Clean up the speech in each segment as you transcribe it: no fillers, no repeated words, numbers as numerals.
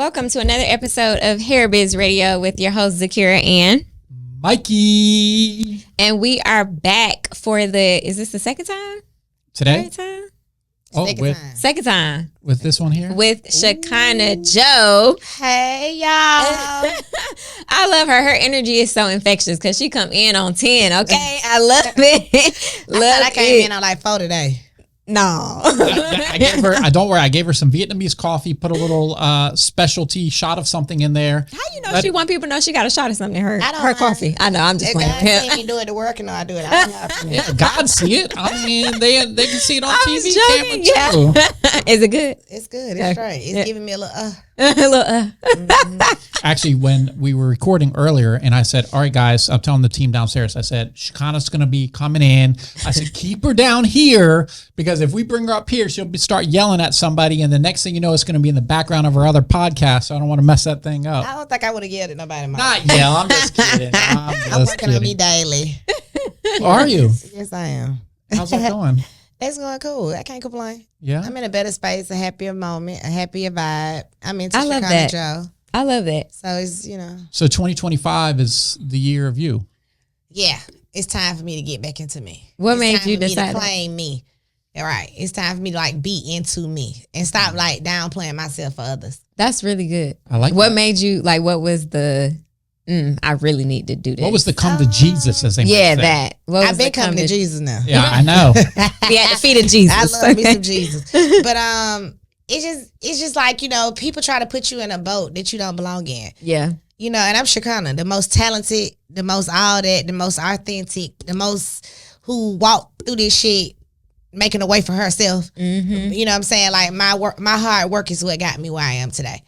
Welcome to another episode of Hair Biz Radio with your host Zakiyrah and Mikey. And we are back for is this the second time? Today? Third time? Second time. With this one here? With Shekinah Joe. Hey, y'all. I love her. Her energy is so infectious because she come in on 10, okay? I love it. I came in on like 4 today. No. I gave her, don't worry, I gave her some Vietnamese coffee, put a little specialty shot of something in there. How you know she want people to know she got a shot of something in her coffee? I know, I'm just playing. God see me do it to work, and I do it. Yeah, God see it. I mean, they can see it on TV. Joking, yeah. Is it good? It's good. It's straight. It's giving me a little Actually, when we were recording earlier, and I said, all right, guys, I'm telling the team downstairs, I said, Shekinah's going to be coming in. I said, keep her down here, because if we bring her up here, she'll start yelling at somebody, and the next thing you know, it's going to be in the background of our other podcast, so I don't want to mess that thing up. I don't think I would have yelled at nobody. Not yell, I'm just kidding. I'm working on me daily. Are you? Yes, I am. How's that going? It's going cool. I can't complain. Yeah. I'm in a better space, a happier moment, a happier vibe. I'm into I love Shekinah that. Joe. I love that. So it's, So 2025 is the year of you. Yeah, it's time for me to get back into me. What made you decide to claim me? All right, it's time for me to be into me and stop downplaying myself for others. That's really good. I like what that. made you what was the I really need to do this. What was the come to Jesus, as they might say? that. I've been coming to Jesus now. Yeah, I know. Be at the feet of Jesus. I love me some Jesus. But it's just like, people try to put you in a boat that you don't belong in. Yeah. And I'm Shekinah, the most talented, the most all that, the most authentic, the most who walked through this shit making a way for herself. Mm-hmm. You know what I'm saying? Like my hard work is what got me where I am today.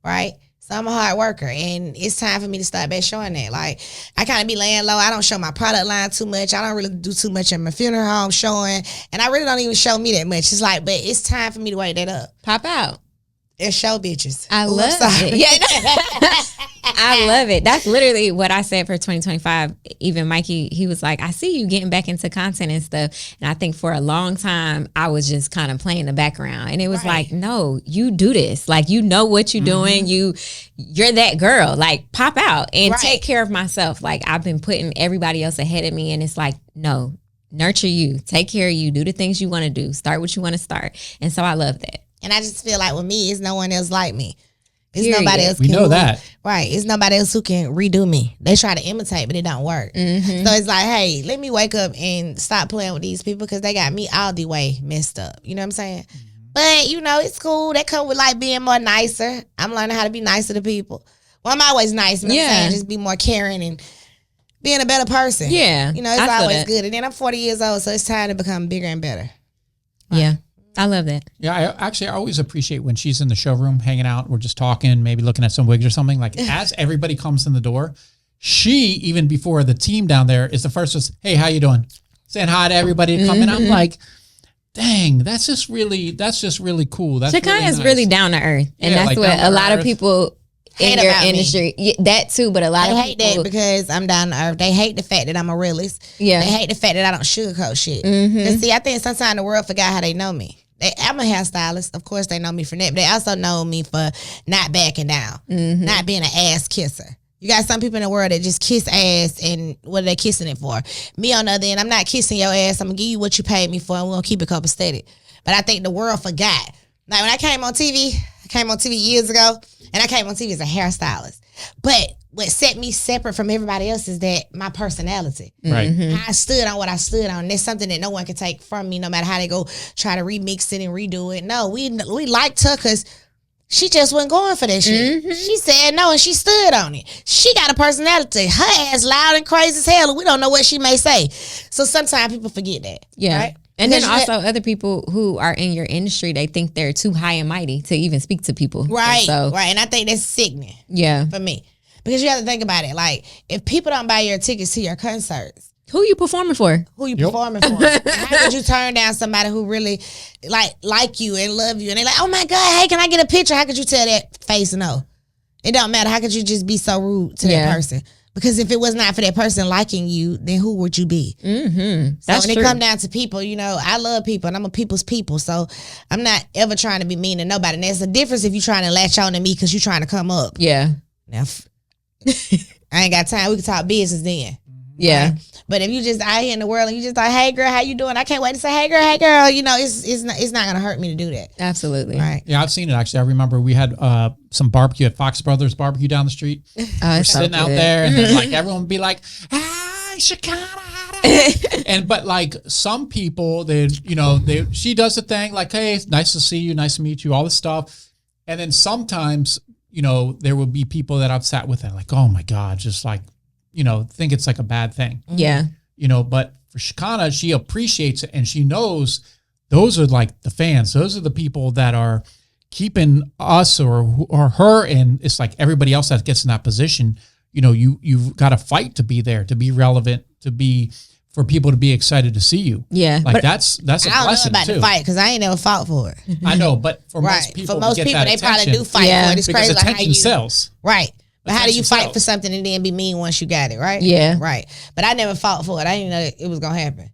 Right? So I'm a hard worker, and it's time for me to start back showing that. Like, I kind of be laying low. I don't show my product line too much. I don't really do too much in my funeral home showing, and I really don't even show me that much. It's like, but it's time for me to wake that up. Pop out. It's show bitches. I love it. Yeah, I love it. That's literally what I said for 2025. Even Mikey, he was like, I see you getting back into content and stuff. And I think for a long time, I was just kind of playing the background. And it was like, no, you do this. Like, you know what you're doing. You're that girl. Like, pop out and take care of myself. Like, I've been putting everybody else ahead of me. And it's like, no, nurture you. Take care of you. Do the things you want to do. Start what you want to start. And so I love that. And I just feel like with me, it's no one else like me. It's Period. nobody else. We know that. Right. It's nobody else who can redo me. They try to imitate, but it don't work. Mm-hmm. So it's like, hey, let me wake up and stop playing with these people because they got me all the way messed up. You know what I'm saying? Mm-hmm. But, it's cool. That come with being more nicer. I'm learning how to be nicer to people. Well, I'm always nice. But I'm saying just be more caring and being a better person. Yeah. It's always good. And then I'm 40 years old, so it's time to become bigger and better. Yeah. I love that. Yeah, I always appreciate when she's in the showroom hanging out. We're just talking, maybe looking at some wigs or something. Like, as everybody comes in the door, she, even before the team down there, is the first to say, hey, how you doing? Saying hi to everybody to come in. I'm like, dang, that's just really cool. That's Shekinah is nice. really down to earth. And that's what a lot of people in your industry, that too, but a lot of hate people that because I'm down to earth. They hate the fact that I'm a realist. Yeah. They hate the fact that I don't sugarcoat shit. Mm-hmm. And see, I think sometimes the world forgot how they know me. I'm a hairstylist. Of course, they know me for that. But they also know me for not backing down, not being an ass kisser. You got some people in the world that just kiss ass, and what are they kissing it for? Me, on the other end, I'm not kissing your ass. I'm going to give you what you paid me for, and we're going to keep it copacetic. But I think the world forgot. Like, when I came on TV years ago, and I came on TV as a hairstylist. But what set me separate from everybody else is that my personality. Right. I stood on what I stood on. And that's something that no one can take from me, no matter how they go try to remix it and redo it. No, we liked her because she just wasn't going for that shit. She said no, and she stood on it. She got a personality. Her ass loud and crazy as hell, and we don't know what she may say. So sometimes people forget that. Yeah. Right? And then also other people who are in your industry, they think they're too high and mighty to even speak to people. Right. And right. And I think that's sickening. Yeah. For me. Because you have to think about it. Like, if people don't buy your tickets to your concerts, who you performing for? Who you performing for? How could you turn down somebody who really like you and love you? And they're like, oh my God, hey, can I get a picture? How could you tell that face no? It don't matter. How could you just be so rude to that person? Because if it was not for that person liking you, then who would you be? Mm-hmm. So when it come down to people, you know, I love people and I'm a people's people. So I'm not ever trying to be mean to nobody. And there's a difference if you're trying to latch on to me because you're trying to come up. Yeah. Now, I ain't got time. We can talk business then. Yeah. Right? But if you just out here in the world and you just like, hey girl, how you doing? I can't wait to say, hey girl, you know, it's not gonna hurt me to do that. Absolutely. Right. Yeah, I've seen it actually. I remember we had some barbecue at Fox Brothers Barbecue down the street. We're sitting out there, and then like everyone would be like, "Hi, Shekinah," and but like some people, she does the thing like, "Hey, it's nice to see you, nice to meet you," all this stuff, and then sometimes there will be people that I've sat with and like, "Oh my God," just like think it's like a bad thing. Yeah. But for Shekinah, she appreciates it and she knows those are like the fans. Those are the people that are keeping us or her. And it's like everybody else that gets in that position, you've got to fight to be there, to be relevant, for people to be excited to see you. Yeah. Like that's a blessing too. I don't know about the fight because I ain't never fought for it. I know, but for right. most people, for most people, they probably do fight for it. It's because crazy attention like how you sells. Right. But how do you fight sells. for something and then be mean once you got it, right? Yeah. Right. But I never fought for it. I didn't know it was going to happen.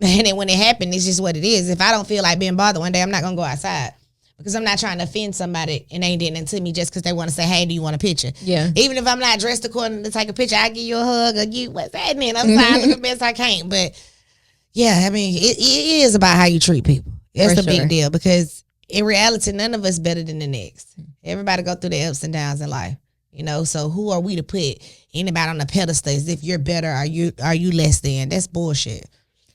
And then when it happened, it's just what it is. If I don't feel like being bothered one day, I'm not going to go outside. Because I'm not trying to offend somebody and they ain't doing it to me just because they want to say, hey, do you want a picture? Yeah. Even if I'm not dressed according to take a picture, I give you a hug or you, what's happening? I'm trying to look the best I can. But yeah, I mean, it is about how you treat people. That's For the big sure. deal because in reality, none of us better than the next. Everybody go through the ups and downs in life. So who are we to put anybody on the pedestal as if you're better or you less than? That's bullshit.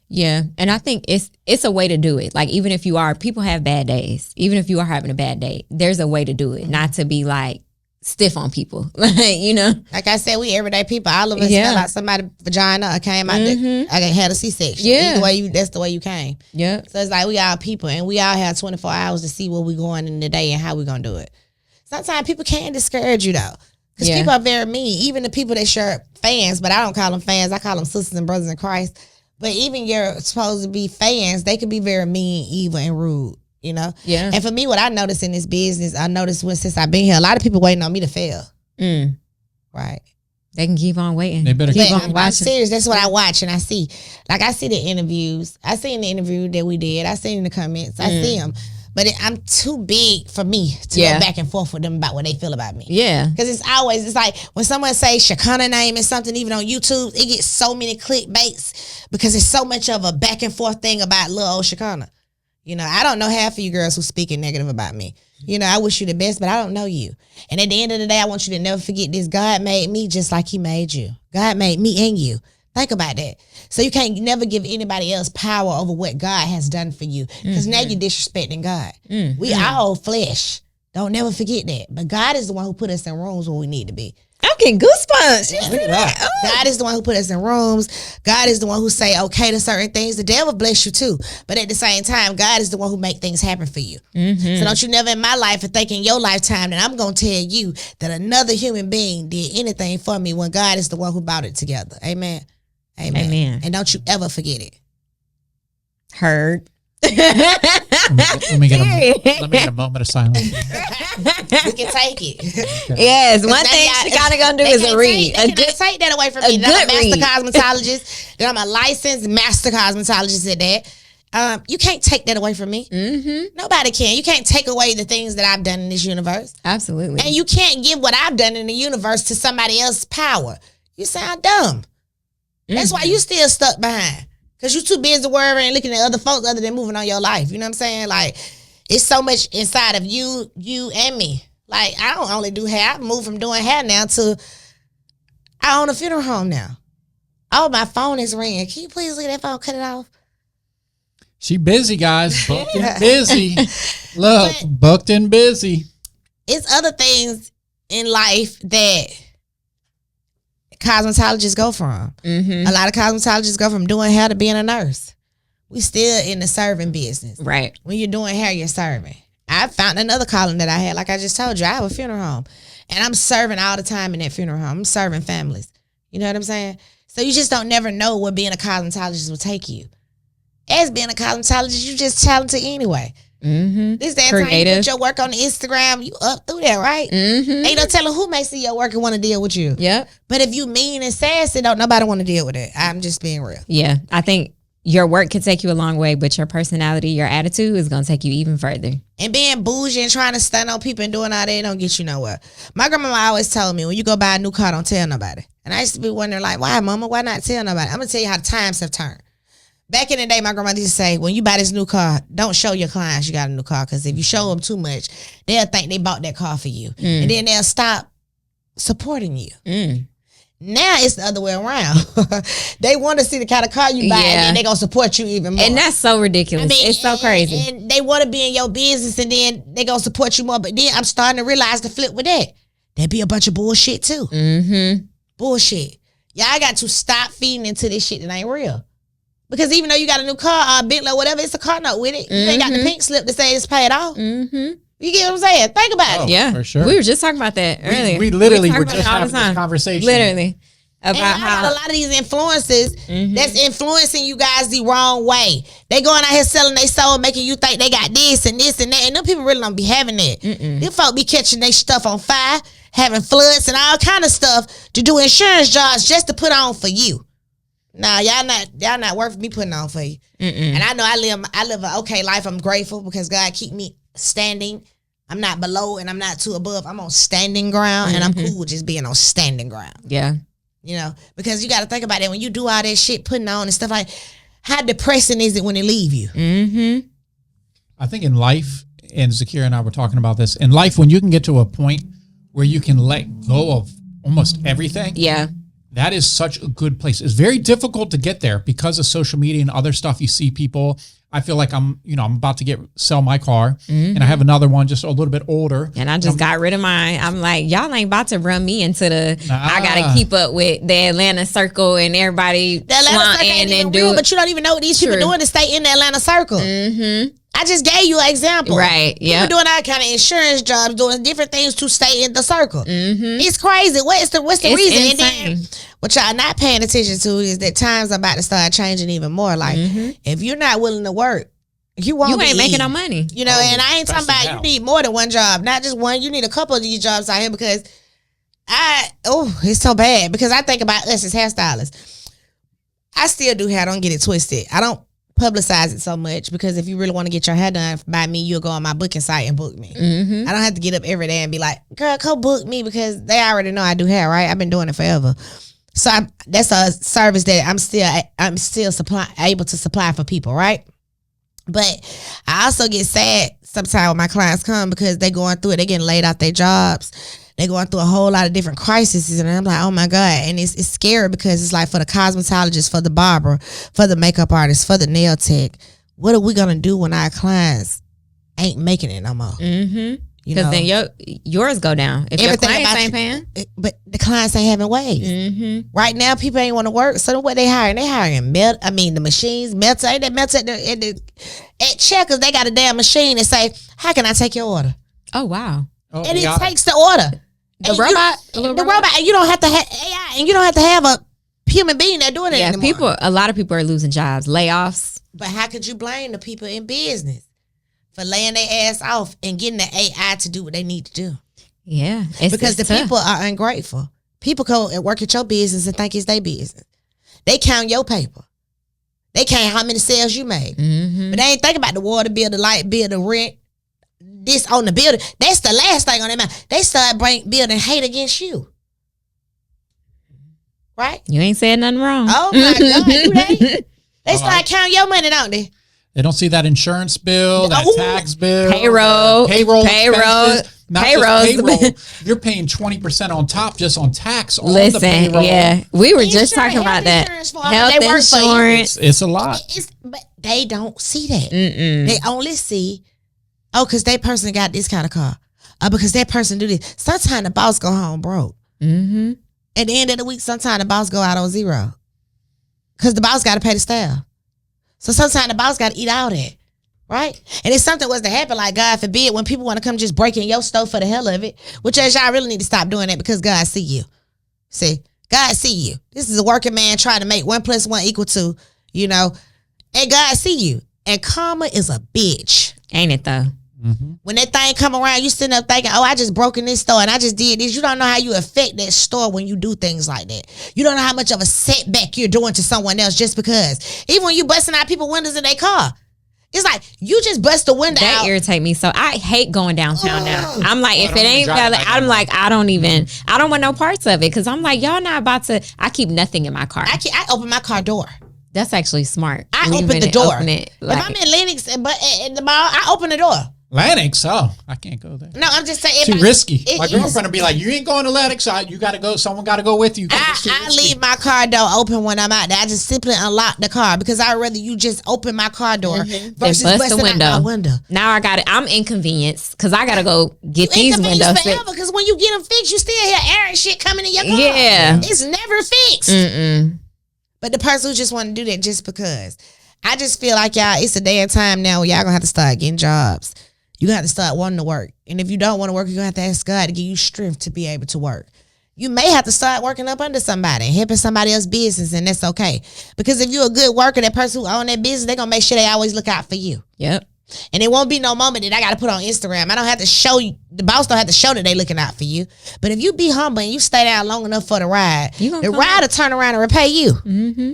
Yeah. And I think it's a way to do it. Like even if people have bad days, even if you are having a bad day, there's a way to do it, not to be like stiff on people. Like I said, we everyday people. All of us fell out somebody's vagina or came out I had a C-section. Yeah. Either way, that's the way you came. Yeah. So it's like we all people and we all have 24 hours to see where we're going in the day and how we're going to do it. Sometimes people can discourage you though. Because people are very mean. Even the people that share fans, but I don't call them fans. I call them sisters and brothers in Christ. But even you're supposed to be fans, they can be very mean, evil, and rude, Yeah. And for me, what I noticed in this business, since I've been here, a lot of people waiting on me to fail. Right. They can keep on waiting. They better keep on I'm watching. serious. That's what I watch and I see. Like I see the interviews. I seen the interview that we did. I seen the comments. I see them. But I'm too big for me to go back and forth with them about what they feel about me. Yeah. Because it's like when someone say Shekinah name and something, even on YouTube, it gets so many clickbaits because it's so much of a back and forth thing about little old Shekinah. I don't know half of you girls who speaking negative about me. I wish you the best, but I don't know you. And at the end of the day, I want you to never forget this. God made me just like he made you. God made me and you. Think about that. So you can't never give anybody else power over what God has done for you. Because now you're disrespecting God. We all flesh. Don't never forget that. But God is the one who put us in rooms where we need to be. I'm getting goosebumps. Look at that. God is the one who put us in rooms. God is the one who say okay to certain things. The devil bless you too. But at the same time, God is the one who make things happen for you. So don't you never in my life or think in your lifetime that I'm going to tell you that another human being did anything for me when God is the one who brought it together. Amen. Amen. And don't you ever forget it. Heard. Let me get a moment of silence. We can take it. Yes, one thing she kind of gonna do is a read. They cannot take that away from me. That I'm a master cosmetologist. That I'm a licensed master cosmetologist at that. You can't take that away from me. Nobody can. You can't take away the things that I've done in this universe. Absolutely. And you can't give what I've done in the universe to somebody else's power. You sound dumb. That's why you still stuck behind. Because you too busy worrying and looking at other folks other than moving on your life. You know what I'm saying? Like, it's so much inside of you and me. Like, I don't only do hair. I've moved from doing hair now to I own a funeral home now. Oh, my phone is ringing. Can you please look at that phone? Cut it off. She busy, guys. Booked and busy. Look, booked and busy. It's other things in life that cosmetologists go from. A lot of cosmetologists go from doing hair to being a nurse. We still in the serving business. Right. When you're doing hair, you're serving. I found another calling that I had. Like I just told you, I have a funeral home. And I'm serving all the time in that funeral home. I'm serving families. You know what I'm saying? So you just don't never know where being a cosmetologist will take you. As being a cosmetologist, you're just talented anyway. This that time you put your work on the Instagram, you up through there, right? Ain't no telling who may see your work and want to deal with you. Yep. But if you mean and sassy, don't nobody want to deal with it. I'm just being real. Yeah, I think your work could take you a long way, but your personality, your attitude is going to take you even further. And being bougie and trying to stun on people and doing all that don't get you nowhere. My grandmama always told me, when you go buy a new car, don't tell nobody. And I used to be wondering, like, why, mama? Why not tell nobody? I'm going to tell you how the times have turned. Back in the day, my grandma used to say, when you buy this new car, don't show your clients you got a new car, because if you show them too much, they'll think they bought that car for you. And then they'll stop supporting you. Now it's the other way around. They want to see the kind of car you buy, and then they're going to support you even more. And that's so ridiculous. It's so crazy. And they want to be in your business, and then they're going to support you more. But then I'm starting to realize the flip with that. There'd be a bunch of bullshit too. Bullshit. Y'all got to stop feeding into this shit that ain't real. Because even though you got a new car, Bentley or whatever, it's a car note with it. You ain't got the pink slip to say it's paid off. You get what I'm saying? Think about it. Yeah, for sure. We were just talking about that earlier. We literally were just having this conversation. Literally. About how a lot of these influencers that's influencing you guys the wrong way. They going out here selling their soul, making you think they got this and this and that. And them people really don't be having that. Them folk be catching their stuff on fire, having floods and all kind of stuff to do insurance jobs just to put on for you. Nah, y'all not worth me putting on for you. And I know I live an okay life. I'm grateful because God keep me standing. I'm not below and I'm not too above. I'm on standing ground, and I'm cool with just being on standing ground. Yeah. You know, because you got to think about it when you do all that shit, putting on and stuff, like, how depressing is it when they leave you? I think in life, and Zakiyrah and I were talking about this, in life, when you can get to a point where you can let go of almost everything. Yeah. That is such a good place. It's very difficult to get there because of social media and other stuff. You see people. I feel like I'm about to sell my car, and I have another one just a little bit older. And I just got rid of mine. I'm like, y'all ain't about to run me into I got to keep up with the Atlanta circle and everybody flaunting and do. But you don't even know what these people doing to stay in the Atlanta circle. I just gave you an example. Right. Yeah. People doing all kind of insurance jobs, doing different things to stay in the circle. It's crazy. What's the reason? Insane. And then, what y'all not paying attention to is that times are about to start changing even more. Like, if you're not willing to work, you ain't making no money. You know, and I ain't talking about you need more than one job, not just one. You need a couple of these jobs out here, because it's so bad. Because I think about us as hairstylists. I still do hair. Don't get it twisted. I don't publicize it so much, because if you really want to get your hair done by me, you'll go on my booking site and book me. I don't have to get up every day and be like, girl, go book me, because they already know I do hair, right? I've been doing it forever. So that's a service that I'm still able to supply for people, right? But I also get sad sometimes when my clients come, because they're going through it. They're getting laid off their jobs. They're going through a whole lot of different crises. And I'm like, oh my God. And it's scary, because it's like, for the cosmetologist, for the barber, for the makeup artist, for the nail tech, what are we going to do when our clients ain't making it no more? Because then yours go down. If your clients ain't paying. But the clients ain't having ways. Right now, people ain't want to work. So what they hiring? They hiring the machines, melter. Ain't that melter at Checkers? They got a damn machine that say, how can I take your order? Oh, wow. And it takes the order. The robot. And you don't have to have AI, and you don't have to have a human being that doing it anymore. A lot of people are losing jobs, layoffs. But how could you blame the people in business for laying their ass off and getting the AI to do what they need to do? Yeah. Because the people are ungrateful. People go and work at your business and think it's their business. They count your paper. They count how many sales you made. But they ain't think about the water bill, the light bill, the rent, this on the building. That's the last thing on their mind. They start building hate against you. Right? You ain't said nothing wrong. Oh my God. They start counting your money, don't they? They don't see that insurance bill, that tax bill, payroll. You're paying 20% on top just on tax. Listen, the payroll. Yeah, we were just talking about that. Health insurance. It's a lot. But they don't see that. They only see, because that person got this kind of car. Because that person do this. Sometimes the boss go home broke. At the end of the week, sometimes the boss go out on zero. Because the boss got to pay the staff. So sometimes the boss got to eat all that. Right? And if something was to happen, like God forbid, when people want to come just break in your stove for the hell of it, which as y'all really need to stop doing that, because God see you. See? God see you. This is a working man trying to make 1 + 1 = 2, and God see you. And karma is a bitch. Ain't it though? Mm-hmm. When that thing come around, you sitting up thinking, oh, I just broke in this store and I just did this. You don't know how you affect that store when you do things like that. You don't know how much of a setback you're doing to someone else just because. Even when you busting out people's windows in their car. It's like, you just bust the window That out. irritate me. So I hate going downtown now. I'm like, if it ain't drive valid, I'm like, I don't want no parts of it. Because I'm like, y'all not about to, I keep nothing in my car. I open my car door. That's actually smart. I Leaving open the it, door. open it, If I'm in Lennox but at the mall, I open the door. Lennox, I can't go there. No, I'm just saying. Too risky. My is. girlfriend will be like, you ain't going to Lennox. You got to go. Someone got to go with you. I leave my car door open when I'm out there. I just simply unlock the car because I'd rather you just open my car door versus busting out my window. Now I got it. I'm inconvenienced because I got to go get these windows fixed. Because when you get them fixed, you still hear air and shit coming in your car. Yeah. It's never fixed. Mm-mm. But the person who just want to do that just because. I just feel like y'all, it's a day and time now where y'all gonna have to start getting jobs. You're going to have to start wanting to work. And if you don't want to work, you're going to have to ask God to give you strength to be able to work. You may have to start working up under somebody and helping somebody else's business, and that's okay. Because if you're a good worker, that person who owns that business, they're going to make sure they always look out for you. Yep. And it won't be no moment that I got to put on Instagram. I don't have to show you, the boss don't have to show that they looking out for you. But if you be humble and you stay down long enough for the ride, the ride will turn around and repay you. Mm-hmm.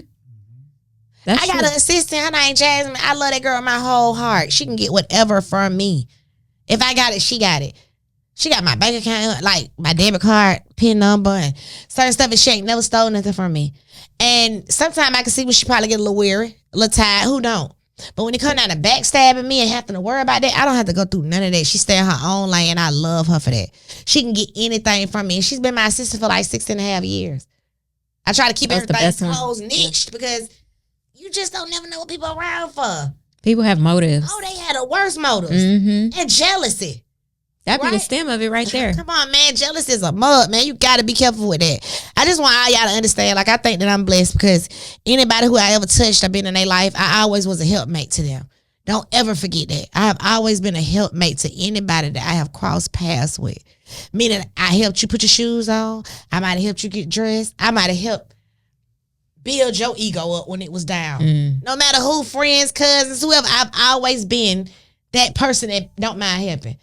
I got an assistant. Her name Jasmine. I love that girl with my whole heart. She can get whatever from me. If I got it, she got it. She got my bank account, like my debit card, PIN number, and certain stuff. And she ain't never stole nothing from me. And sometimes I can see when she probably get a little weary, a little tired. Who don't? But when it comes down to backstabbing me and having to worry about that, I don't have to go through none of that. She stay in her own lane, and I love her for that. She can get anything from me. And she's been my assistant for like 6.5 years. I try to keep everybody's clothes niched because you just don't never know what people are around for. People have motives. Oh, they had the worst motives. Mm-hmm. And jealousy. That'd be the stem of it right there. Come on, man. Jealousy is a mud, man. You got to be careful with that. I just want all y'all to understand, like, I think that I'm blessed because anybody who I ever touched, I've been in their life, I always was a helpmate to them. Don't ever forget that. I have always been a helpmate to anybody that I have crossed paths with. Meaning I helped you put your shoes on. I might have helped you get dressed. I might have helped build your ego up when it was down. No matter who, friends, cousins, whoever, I've always been that person that don't mind helping.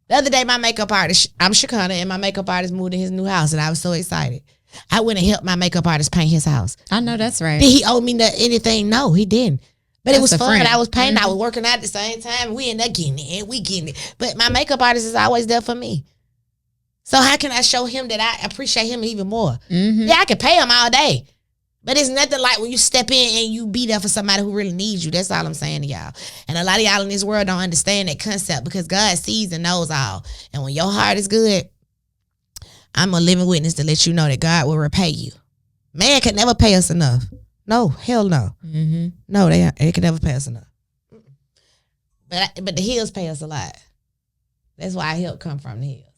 The other day, my makeup artist, I'm Shekinah, and my makeup artist moved to his new house, and I was so excited. I went and helped my makeup artist paint his house. I know that's right. Did he owe me anything? No, he didn't. But that's it was fun. Friend. I was painting. I was working out at the same time. We ended up getting it, and we getting it. But my makeup artist is always there for me. So how can I show him that I appreciate him even more? Yeah, I can pay him all day. But it's nothing like when you step in and you be there for somebody who really needs you. That's all I'm saying to y'all. And a lot of y'all in this world don't understand that concept because God sees and knows all. And when your heart is good, I'm a living witness to let you know that God will repay you. Man can never pay us enough. No, hell no. No, they can never pay us enough. But the hills pay us a lot. That's why help come from the hills.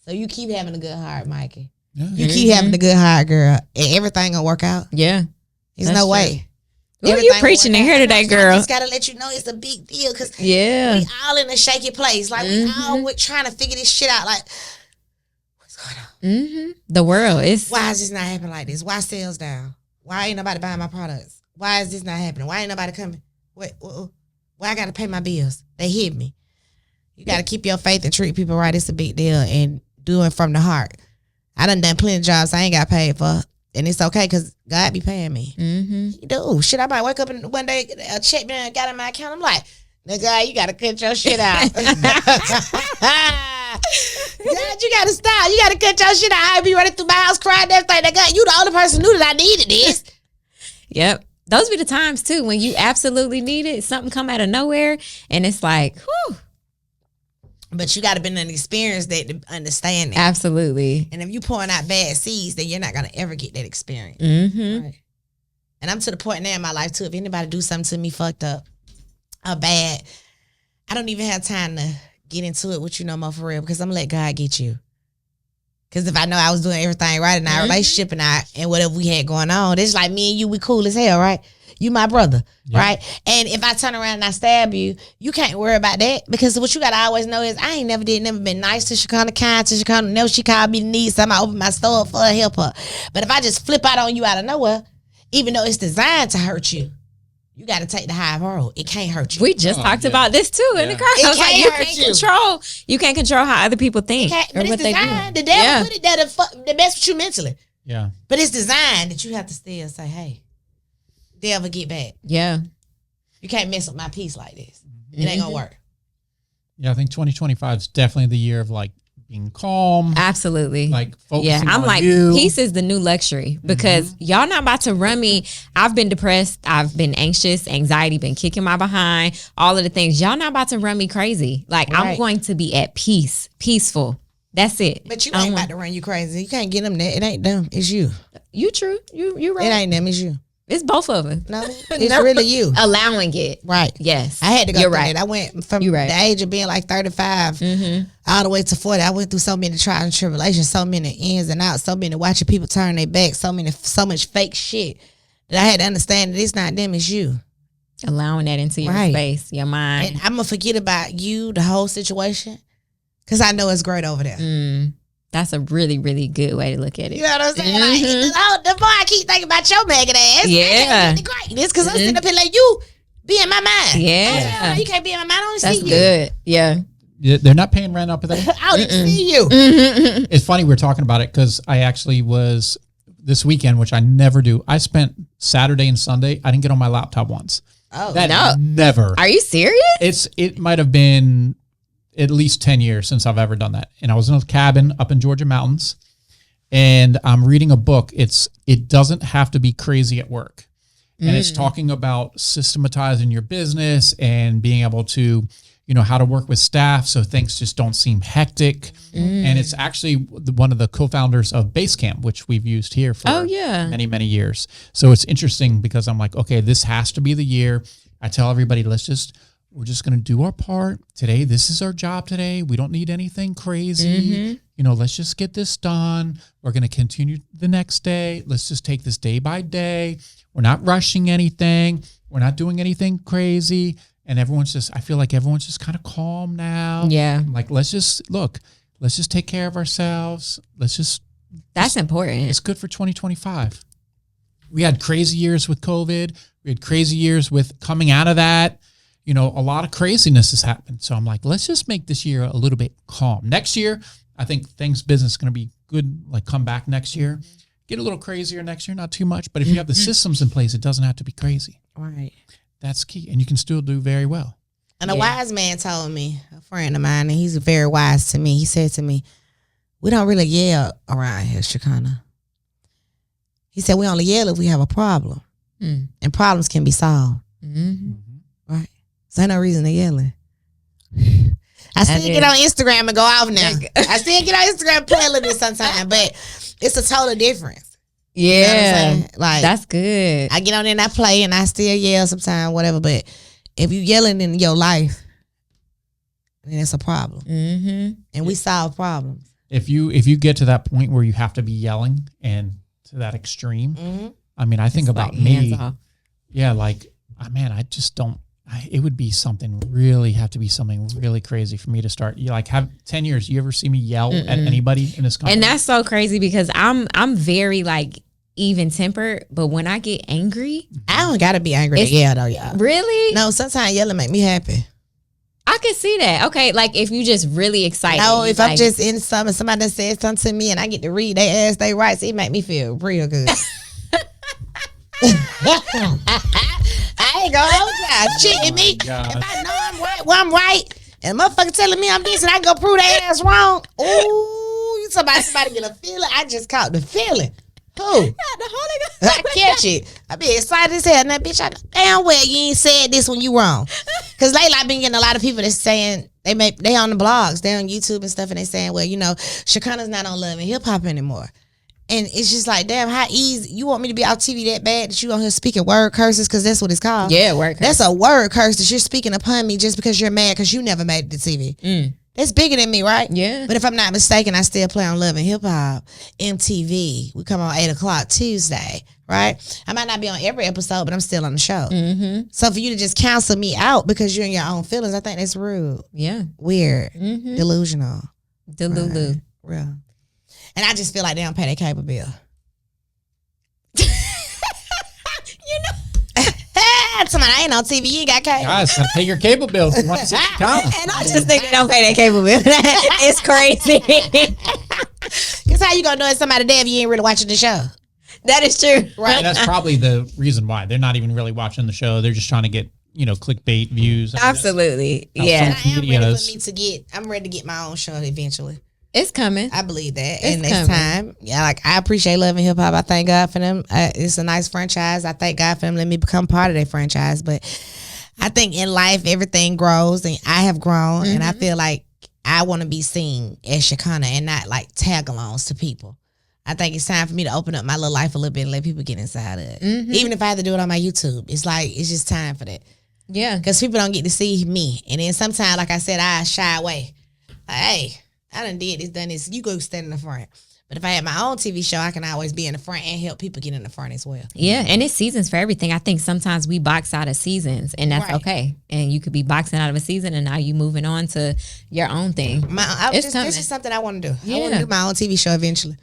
So you keep having a good heart, Mikey. Yeah. You keep having a good heart, girl, and everything gonna work out. Yeah. There's no way. Who you preaching in here today, girl? I just gotta let you know it's a big deal because we all in a shaky place. Like we all trying to figure this shit out. Like, what's going on? The world is. Why is this not happening like this? Why sales down? Why ain't nobody buying my products? Why is this not happening? Why ain't nobody coming? Why I gotta pay my bills? They hit me. You gotta keep your faith and treat people right. It's a big deal and do it from the heart. I done plenty of jobs I ain't got paid for. And it's okay because God be paying me. He do. Shit, I might wake up and one day a check man got in my account. I'm like, nigga, you got to cut your shit out. God, you got to stop. You got to cut your shit out. I be running through my house crying and everything. God, you the only person who knew that I needed this. Yep. Those be the times too when you absolutely need it. Something come out of nowhere and it's like, whew. But you got to be an experience that to understand it. Absolutely. And if you pouring out bad seeds, then you're not going to ever get that experience. Right? And I'm to the point now in my life, too. If anybody do something to me fucked up or bad, I don't even have time to get into it with you no more for real because I'm going to let God get you. Because if I know I was doing everything right in our relationship and whatever we had going on, it's like me and you, we cool as hell, right? You my brother, right? And if I turn around and I stab you, you can't worry about that because what you got to always know is I ain't never been nice to Shekinah, kind to Shekinah. Never she called me to need something. I open my store up for her, help her. But if I just flip out on you out of nowhere, even though it's designed to hurt you, You got to take the high road. It can't hurt you. We just talked about this too in the crowd. It can't hurt you. You can't control how other people think or what they do. The devil put it there to mess with you mentally. Yeah. But it's designed that you have to still say, hey, devil, get back. Yeah. You can't mess up my peace like this. It ain't gonna work. Yeah, I think 2025 is definitely the year of like being calm. Absolutely. Like focusing I'm on like, you. peace is the new luxury because y'all not about to run me. I've been depressed. I've been anxious. Anxiety been kicking my behind. All of the things. Y'all not about to run me crazy. Like I'm going to be at peace. Peaceful. That's it. But you ain't about to run you crazy. You can't get them that. It ain't them. It's you. You true. You right. It ain't them. It's you. It's both of us. No, it's really you. Allowing it. Right. Yes. I had to go through right. it. I went from the age of being like 35 all the way to 40. I went through so many trials and tribulations, so many ins and outs, so many watching people turn their back, so much fake shit that I had to understand that it's not them, it's you. Allowing that into your space, your mind. And I'm going to forget about you, the whole situation, because I know it's great over there. That's a really, really good way to look at it. You know what I'm saying? Like, the more I keep thinking about your maggot ass, I can't get the greatness because I'm sitting up here like, you be in my mind. Yeah. You can't be in my mind. I don't That's see you. good. Yeah. They're not paying rent up there. I don't see you. It's funny we're talking about it because I actually was this weekend, which I never do. I spent Saturday and Sunday. I didn't get on my laptop once. Oh, that never. Are you serious? It might have been at least 10 years since I've ever done that. And I was in a cabin up in Georgia mountains and I'm reading a book. It doesn't have to be crazy at work. And it's talking about systematizing your business and being able to, how to work with staff so things just don't seem hectic. And it's actually one of the co-founders of Basecamp, which we've used here for many, many years. So it's interesting because I'm like, okay, this has to be the year. I tell everybody, we're just going to do our part today. This is our job today. We don't need anything crazy. Let's just get this done. We're going to continue the next day. Let's just take this day by day. We're not rushing anything. We're not doing anything crazy. And I feel like everyone's just kind of calm now. Yeah. Like, let's just take care of ourselves. That's important. It's good for 2025. We had crazy years with COVID. We had crazy years with coming out of that. A lot of craziness has happened. So I'm like, let's just make this year a little bit calm. Next year, I think business is going to be good, like come back next year. Get a little crazier next year, not too much. But if you have the systems in place, it doesn't have to be crazy. Right. That's key. And you can still do very well. And a wise man told me, a friend of mine, and he's very wise to me. He said to me, we don't really yell around here, Shekinah. He said, we only yell if we have a problem. And problems can be solved. Right. So ain't no reason to yelling. I still get on Instagram and go off now. I still get on Instagram and play a little bit sometimes, but it's a total difference. Yeah. You know like that's good. I get on there and I play and I still yell sometimes, whatever. But if you yelling in your life, then it's a problem. And we solve problems. If you get to that point where you have to be yelling and to that extreme, I mean, I think about me. Yeah, like, I just don't. It would be something really crazy for me to start. Have 10 years. You ever see me yell at anybody in this country? And that's so crazy because I'm very like even tempered, but when I get angry, I don't gotta be angry to yell though, y'all. Really? No, sometimes yelling make me happy. I can see that. Okay, like if you just really excited. No, if I'm just in something, somebody that says something to me and I get to read their ass, they rights, it make me feel real good. I ain't gonna hold y'all cheating me. If I know I'm right, well, I'm right. And motherfucker telling me I'm this and I go prove their ass wrong. Ooh, you somebody get a feeling. I just caught the feeling. Who? The Holy Ghost. I catch it. I be excited as hell. And that bitch, I know damn well you ain't said this when you wrong. Cause lately I've been getting a lot of people that's saying they on the blogs, they on YouTube and stuff, and they saying, well, Shekinah's not on Love and Hip Hop anymore. And it's just like, damn, how easy. You want me to be off TV that bad that you on here speaking word curses? Because that's what it's called. Yeah, word curse. That's a word curse that you're speaking upon me just because you're mad because you never made it to TV. That's bigger than me, right? Yeah. But if I'm not mistaken, I still play on Love and Hip Hop, MTV. We come on 8 o'clock Tuesday, right? I might not be on every episode, but I'm still on the show. So for you to just cancel me out because you're in your own feelings, I think that's rude. Yeah. Weird. Delusional. Delulu. Right. Real. And I just feel like they don't pay their cable bill. Somebody, I ain't on TV. You ain't got cable. Guys, gotta pay your cable bill if you want to see Shekinah. And I just think they don't pay that cable bill. It's crazy. Because how you gonna know it's somebody there if you ain't really watching the show? That is true. Right. And that's probably the reason why they're not even really watching the show. They're just trying to get, clickbait views. Absolutely. Yeah. I am ready for me to get. I'm ready to get my own show eventually. It's coming. I believe that. It's and next time, I appreciate Love and Hip Hop. I thank God for them. It's a nice franchise. I thank God for them letting me become part of their franchise. But I think in life, everything grows, and I have grown, and I feel like I want to be seen as Shekinah and not like tag-alongs to people. I think it's time for me to open up my little life a little bit and let people get inside of it. Even if I have to do it on my YouTube, it's just time for that. Yeah. Because people don't get to see me. And then sometimes, like I said, I shy away. Like, hey, I done done this. You go stand in the front. But if I had my own TV show, I can always be in the front and help people get in the front as well. Yeah, and it's seasons for everything. I think sometimes we box out of seasons, and that's okay. And you could be boxing out of a season, and now you moving on to your own thing. This is something I want to do. Yeah. I want to do my own TV show eventually.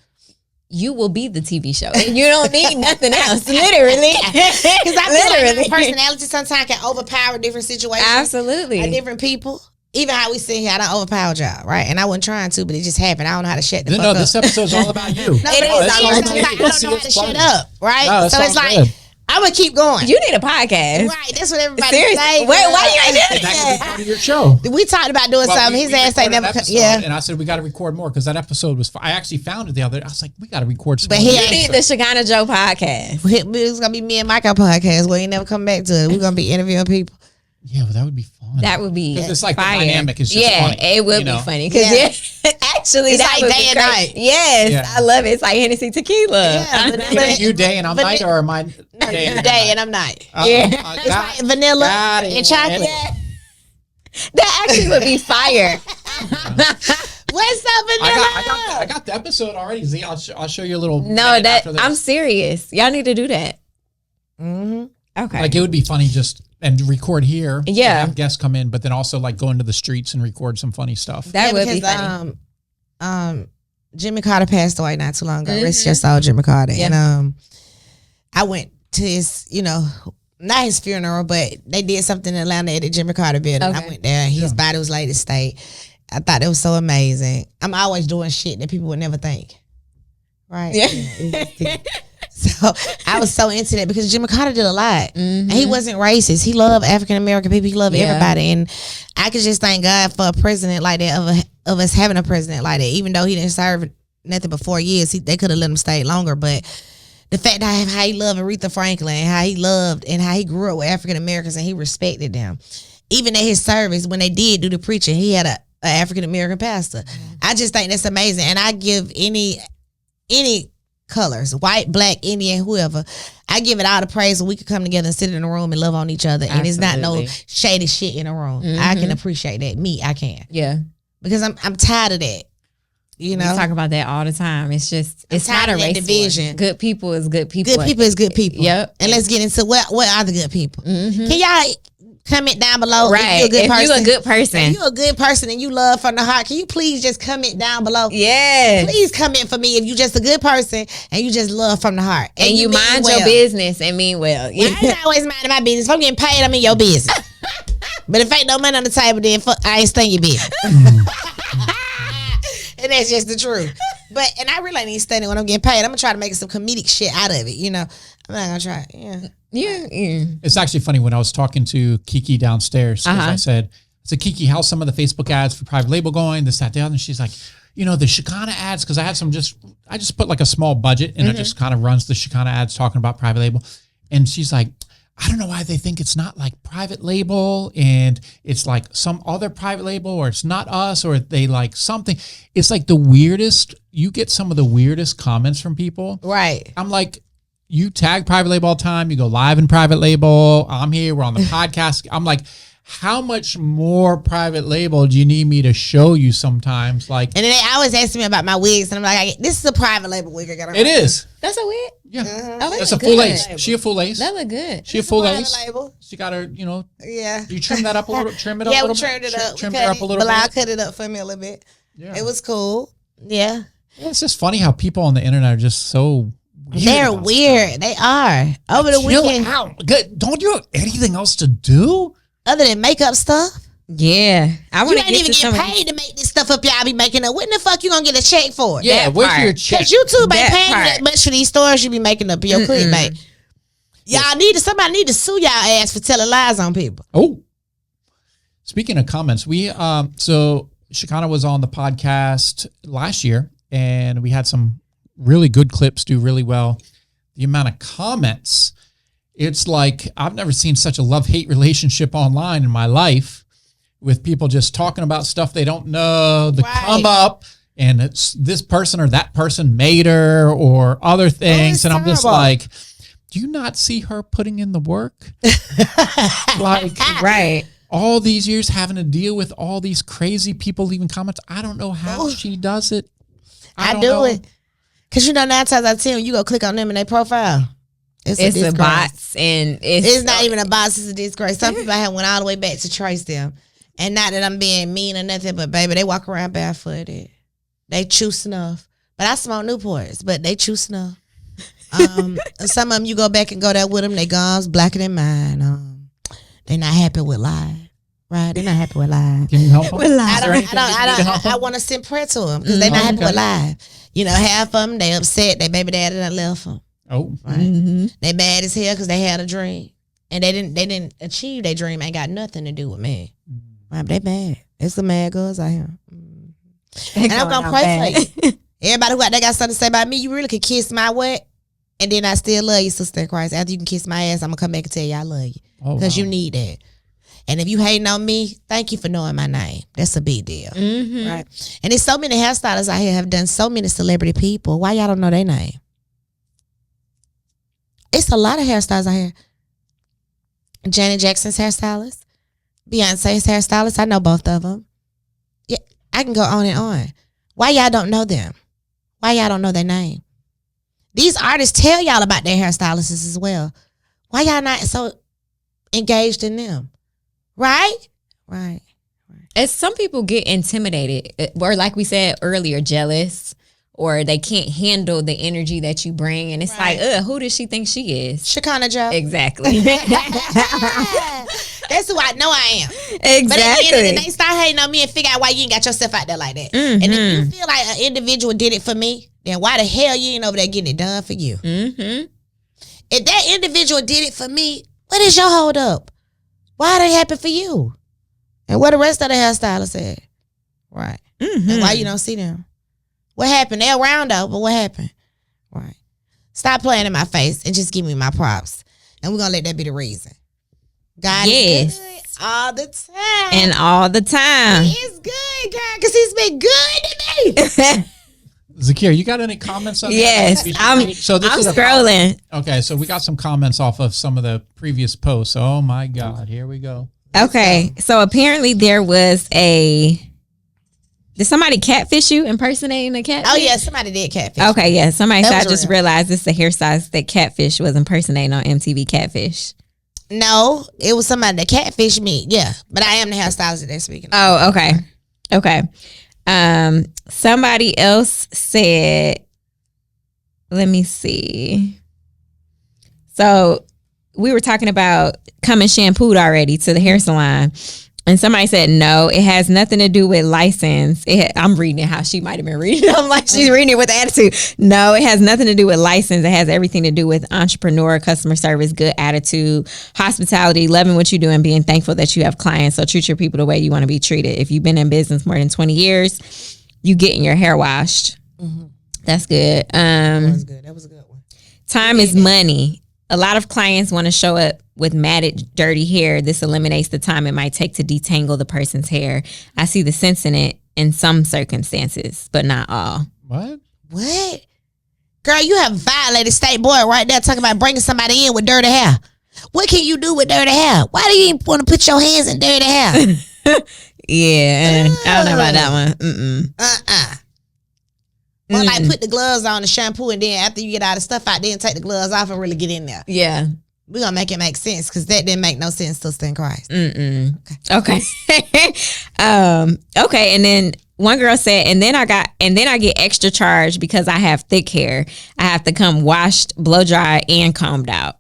You will be the TV show. And you don't need nothing else, literally. Because I feel like my personality sometimes can overpower different situations. Absolutely. Different people. Even how we sit here, I don't overpower y'all, right? And I wasn't trying to, but it just happened. I don't know how to shut the fuck up. No, this episode's all about you. It is. I don't know how to shut up, right? No, so it's like, I'm going to keep going. You need a podcast. Right. That's what everybody Seriously. say. Wait, why you ain't doing That could be that? part of your show. We talked about doing something. His ass ain't never come. Yeah. And I said, we got to record more because that episode was, I actually found it the other day. I was like, we got to record some But more. he You need the Shekinah Joe podcast. It's going to be me and Mike on podcast where he never come back to it. We're going to be interviewing people. Yeah, but that would be fun. That would be it's like fire. the dynamic is just funny. It would be funny because actually It's that like would day be and great. night. Yes, Yeah. I love it. It's like Hennessy tequila. Yeah, You day and I'm but night, or am I day and I'm night. It's like vanilla and chocolate. That actually would be fire. What's up, vanilla? I got the episode already. Z, I'll show you a little. No, minute after this. I'm serious. Y'all need to do that. Okay. Like it would be funny just and record here. Yeah. And have guests come in, but then also like go into the streets and record some funny stuff. That would be funny. Jimmy Carter passed away not too long ago. Rest your soul, Jimmy Carter. Yeah. And I went to his, not his funeral, but they did something in Atlanta at the Jimmy Carter building. Okay. I went there. His body was laid to state. I thought it was so amazing. I'm always doing shit that people would never think. Right? Yeah. So I was so into that because Jimmy Carter did a lot. And he wasn't racist. He loved African American people. He loved everybody. And I could just thank God for a president like that, of us having a president like that. Even though he didn't serve nothing but 4 years, they could have let him stay longer. But the fact that how he loved Aretha Franklin, and how he loved and how he grew up with African Americans and he respected them. Even at his service, when they did do the preaching, he had a African American pastor. I just think that's amazing. And I give any colors, white, black, Indian, whoever, I give it all the praise when we could come together and sit in a room and love on each other. And it's not no shady shit in a room. I can appreciate that. I can. Yeah. Because I'm tired of that. We talk about that all the time. It's just, it's not a race division. Good people is good people. Good people is good people. Yep. And let's get into what are the good people. Can y'all comment down below right. if you're a good person? You're a good person. If you're a good person and you love from the heart, can you please just comment down below? Yes. Please comment for me if you just a good person and you just love from the heart. And you mind your business and mean well. Yeah. I ain't always minding my business. If I'm getting paid, I'm in your business. But if ain't no money on the table, then I ain't studying your business. And that's just the truth. And I really need to study when I'm getting paid. I'm going to try to make some comedic shit out of it. I'm not going to try. Yeah. It's actually funny when I was talking to Kiki downstairs. I said, Kiki, how's some of the Facebook ads for private label going? This, that, the other. And she's like, the Shekinah ads, because I had I just put like a small budget and it just kind of runs the Shekinah ads talking about private label. And she's like, I don't know why they think it's not like private label and it's like some other private label, or it's not us, or they like something. It's like the weirdest. You get some of the weirdest comments from people. Right. I'm like, you tag private label all the time. You go live in private label. I'm here. We're on the podcast. I'm like, how much more private label do you need me to show you sometimes? Like, and then they always ask me about my wigs, and I'm like, this is a private label wig I got on. It is. That's a wig? Yeah. Oh, that's a full lace. She a full lace. That look good. She a full lace. Label. She got her, Yeah. You trim that up a little. Trim it up a little. Yeah, we trimmed it up. Trimmed it up a little bit. bit. Cut it up for me a little bit. Yeah. It was cool. Yeah. It's just funny how people on the internet are just so They're weird. They are. Over the weekend. Out. Good. Don't you have anything else to do other than makeup stuff? Yeah, I want to get even get paid to make this stuff up. Y'all be making up. When the fuck you gonna get a check for it? Yeah, where's your check? Because YouTube ain't paying you that much for these stores you be making up your clickbait. Y'all somebody need to sue y'all ass for telling lies on people. Oh, speaking of comments, we so Shekinah was on the podcast last year, and we had some really good clips do really well. The amount of comments, it's like I've never seen such a love-hate relationship online in my life. With people just talking about stuff they don't know, the come up, and it's this person or that person made her or other things. And I'm just like, do you not see her putting in the work? Like, right. All these years having to deal with all these crazy people leaving comments. I don't know how she does it. I do it. Because 9 times out of 10, you go click on them in their profile. It's a bots, and it's not even a bot. It's a disgrace. Some people I have went all the way back to trace them. And not that I'm being mean or nothing, but baby, they walk around barefooted. They chew snuff. But I smoke Newports, but they chew snuff. Some of them, you go back and go there with them, they gums blacker than mine. They're not happy with life. Right? They're not happy with life. Can you help them? I want to send prayer to them because they're not happy with life. Half of them, they upset. Their baby daddy done left them. Oh. Right? Mm-hmm. They mad as hell because they had a dream. And they didn't achieve their dream. Ain't got nothing to do with me. Right, they mad. It's some mad girls out here. And I'm going to pray for you. Everybody who out there got something to say about me, you really could kiss my what? And then I still love you, sister in Christ. After you can kiss my ass, I'm going to come back and tell you I love you. Because you need that. And if you hating on me, thank you for knowing my name. That's a big deal. Mm-hmm. Right? And there's so many hairstylists out here have done so many celebrity people. Why y'all don't know their name? It's a lot of hairstylists out here. Janet Jackson's hairstylist. Beyonce's hairstylist. I know both of them. Yeah, I can go on and on. Why y'all don't know them? Why y'all don't know their name? These artists tell y'all about their hairstylists as well. Why y'all not so engaged in them? Right? Right. As some people get intimidated, or like we said earlier, jealous, or they can't handle the energy that you bring. And it's like, who does she think she is? Shekinah Joe. Exactly. That's who I know I am. Exactly. But at the end of the day, start hating on me and figure out why you ain't got yourself out there like that. Mm-hmm. And if you feel like an individual did it for me, then why the hell you ain't over there getting it done for you? Mm-hmm. If that individual did it for me, what is your hold up? Why they happen for you? And what the rest of the hairstylists said? Right. Mm-hmm. And why you don't see them? What happened? They're around though, but what happened? Right. Stop playing in my face and just give me my props. And we're going to let that be the reason. God is good all the time. And all the time. He is good, girl, because he's been good to me. Zakiyrah, you got any comments on that? Yes, I'm scrolling. Okay, so we got some comments off of some of the previous posts. Oh my God, here we go. Okay, so apparently there was did somebody catfish you impersonating a catfish? Oh yeah, somebody did catfish. Okay, yeah, somebody said I just realized it's the hairstylist that catfish was impersonating on MTV Catfish. No, it was somebody that catfished me. Yeah, but I am the hairstylist that they're speaking of. Oh, okay. Okay. Somebody else said, let me see. So we were talking about coming shampooed already to the hair salon. And somebody said, no, it has nothing to do with license. I'm reading it how she might have been reading it. I'm like, she's reading it with attitude. No, it has nothing to do with license. It has everything to do with entrepreneur, customer service, good attitude, hospitality, loving what you do and being thankful that you have clients. So treat your people the way you want to be treated. If you've been in business more than 20 years, you getting your hair washed. Mm-hmm. That's good. That was good. That was a good one. Time is money. A lot of clients want to show up with matted, dirty hair. This eliminates the time it might take to detangle the person's hair. I see the sense in it in some circumstances, but not all. What? Girl, you have violated state board right there talking about bringing somebody in with dirty hair. What can you do with dirty hair? Why do you even want to put your hands in dirty hair? Yeah, I don't know about that one. Well, like put the gloves on, the shampoo, and then after you get all the stuff out, then take the gloves off and really get in there. Yeah. We're going to make it make sense because that didn't make no sense to Sister in Christ. Okay. Okay. And then one girl said, and then I get extra charge because I have thick hair. I have to come washed, blow dry, and combed out.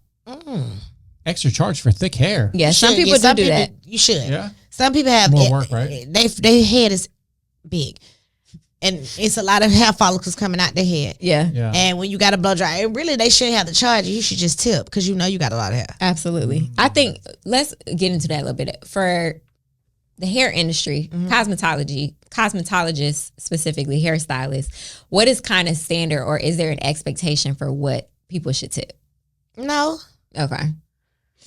Extra charge for thick hair. Yeah, some people do that. You should. Yeah. Some people have more work, right? Their head is big, and it's a lot of hair follicles coming out their head. Yeah. And when you got to blow dry, and really they shouldn't have to charge you. You should just tip because you know you got a lot of hair. Absolutely. I think let's get into that a little bit. For the hair industry, cosmetologists specifically, hairstylists, what is kind of standard, or is there an expectation for what people should tip? No. Okay.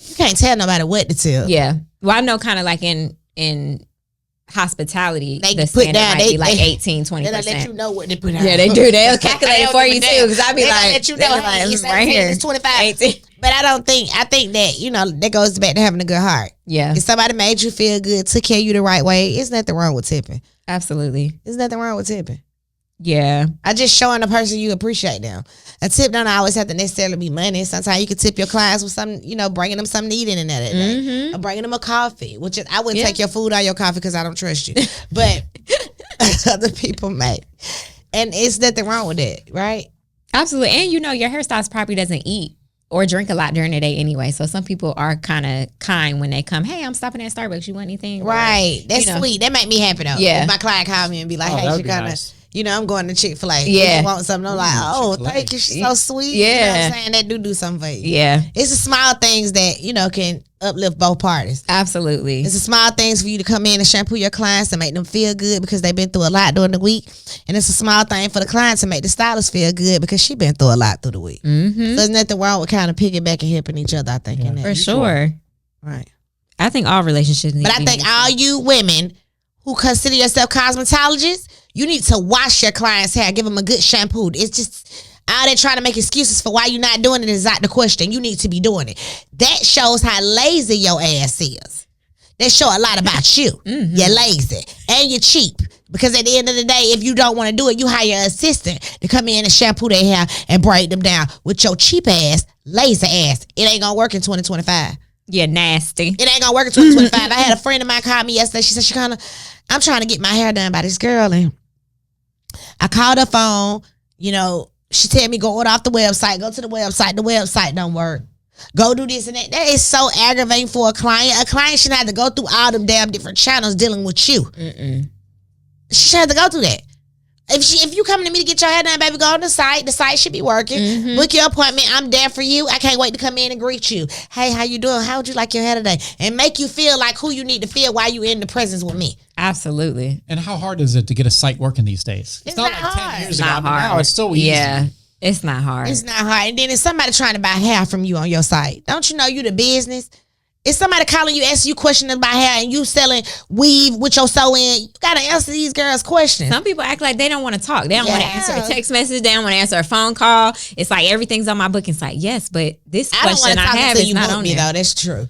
You can't tell nobody what to tip. Yeah. Well, I know kind of like in hospitality, they the put standard down, might be like 18-20%. They'll let you know what they put down. Yeah, they do. They'll calculate it for you too. Because I'd be like, let you know, like, it's right here, it's 25. 18. But I think that, that goes back to having a good heart. Yeah. If somebody made you feel good, took care of you the right way, it's nothing wrong with tipping. Absolutely. There's nothing wrong with tipping. Yeah. I just showing the person you appreciate them. A tip don't always have to necessarily be money. Sometimes you can tip your clients with something, bringing them something to eat in that day. Or bringing them a coffee, which is, I wouldn't take your food or your coffee because I don't trust you. But other people may. And it's nothing wrong with that, right? Absolutely. And your hairstylist probably doesn't eat or drink a lot during the day anyway. So some people are kind of kind when they come, hey, I'm stopping at Starbucks. You want anything? Right. Or, That's sweet. That make me happy though. Yeah. If my client call me and be like, hey, Shekinah, nice. I'm going to Chick-fil-A. Yeah. You want something? I'm like, oh, Chick-fil-A. thank you. She's so sweet. Yeah. You know what I'm saying? That do something for you. Yeah. It's the small things that, can uplift both parties. Absolutely. It's the small things for you to come in and shampoo your clients and make them feel good because they've been through a lot during the week. And it's a small thing for the client to make the stylist feel good because she been through a lot through the week. Mm-hmm. So there's nothing wrong with kind of piggybacking and helping each other, I think. Yeah. In that. For sure. Right. I think all relationships need But to I be think all you women who consider yourself cosmetologists, you need to wash your clients' hair. Give them a good shampoo. It's just out there trying to make excuses for why you're not doing it is out the question. You need to be doing it. That shows how lazy your ass is. That show a lot about you. You're lazy and you're cheap. Because at the end of the day, if you don't want to do it, you hire an assistant to come in and shampoo their hair and braid them down with your cheap ass, lazy ass. It ain't gonna work in 2025. Yeah, nasty. It ain't gonna work in 2025. I had a friend of mine call me yesterday. She said, Shekinah, I'm trying to get my hair done by this girl. And I called her phone. She tell me go order off the website. Go to the website. The website don't work. Go do this and that. That is so aggravating for a client. A client shouldn't have to go through all them damn different channels dealing with you. She should have to go through that. If you coming to me to get your hair done, baby, go on the site. The site should be working. Book your appointment. I'm there for you. I can't wait to come in and greet you. Hey, how you doing? How would you like your hair today? And make you feel like who you need to feel while you in the presence with me. Absolutely. And how hard is it to get a site working these days? It's not like hard. 10 years It's ago. not hard. Now it's so easy. Yeah. It's not hard. It's not hard. And then if somebody trying to buy hair from you on your site, don't you know you the business? If somebody calling you, asking you questions about hair and you selling weave with your sew-in, you got to answer these girls' questions. Some people act like they don't want to talk. They don't want to answer a text message. They don't want to answer a phone call. It's like everything's on my booking site. Yes, but this question I have is not on me, there. though. That's true.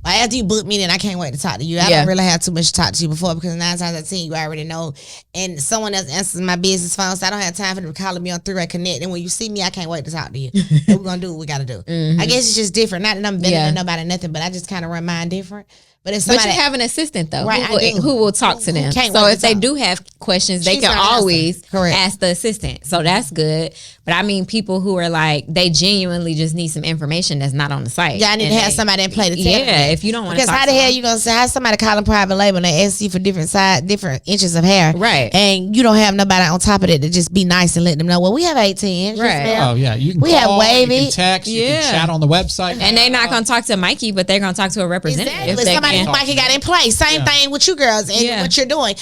Like after you book me, then I can't wait to talk to you. I don't really have too much to talk to you before because 9 times out of 10 you already know. And someone else answers my business phone, so I don't have time for them calling me on 3-way connect. And when you see me, I can't wait to talk to you. And we're gonna do what we gotta do. I guess it's just different. Not that I'm better than nobody, nothing, but I just kind of run mine different. But if somebody, but you have an assistant though, Right, who will talk to them. So if they do have questions, they can always ask the assistant. So that's good. But I mean, people who are like they genuinely just need some information that's not on the site. Yeah, I need to have somebody in play to tell them. Yeah, if you don't want to, because how the hell you gonna say how somebody calling private label and they ask you for different inches of hair, right? And you don't have nobody on top of it to just be nice and let them know. Well, we have 18 inches, right? Oh yeah, you can. We call, have wavy, you can text, you can chat on the website, and they're not gonna talk to Mikey, but they're gonna talk to a representative. Exactly. Somebody who Mikey got in place. Same thing with you girls and what you're doing.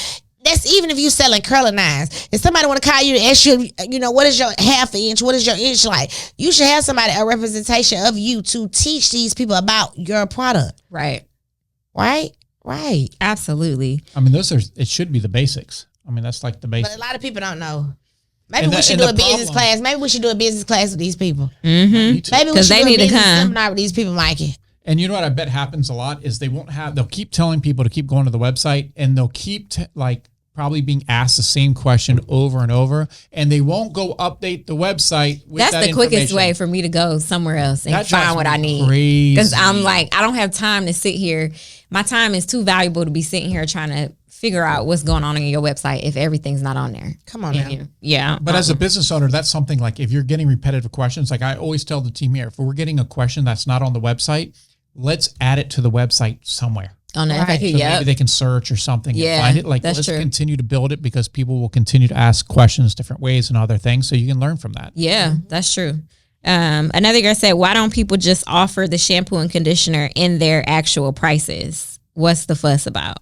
That's even if you selling curling irons. If somebody want to call you and ask you, what is your half inch? What is your inch like? You should have a representation of you to teach these people about your product. Right. Absolutely. I mean, it should be the basics. I mean, that's like the basics. But a lot of people don't know. Maybe we should do a business class. Maybe we should do a business class with these people. Mm-hmm. Maybe we should do a business seminar with these people, Mikey. And you know what I bet happens a lot is they'll keep telling people to keep going to the website and they'll keep probably being asked the same question over and over, and they won't go update the website with That's the quickest way for me to go somewhere else and find what I need. Because I'm like, I don't have time to sit here. My time is too valuable to be sitting here trying to figure out what's going on your website if everything's not on there. Come on now. Yeah. But as a business owner, that's something like if you're getting repetitive questions, like I always tell the team here, if we're getting a question that's not on the website, let's add it to the website somewhere. On the FAQ, so maybe they can search or something and find it. Like, let's true. continue to build it because people will continue to ask questions different ways and other things, so you can learn from that. Yeah, that's true. Another girl said, why don't people just offer the shampoo and conditioner in their actual prices? What's the fuss about?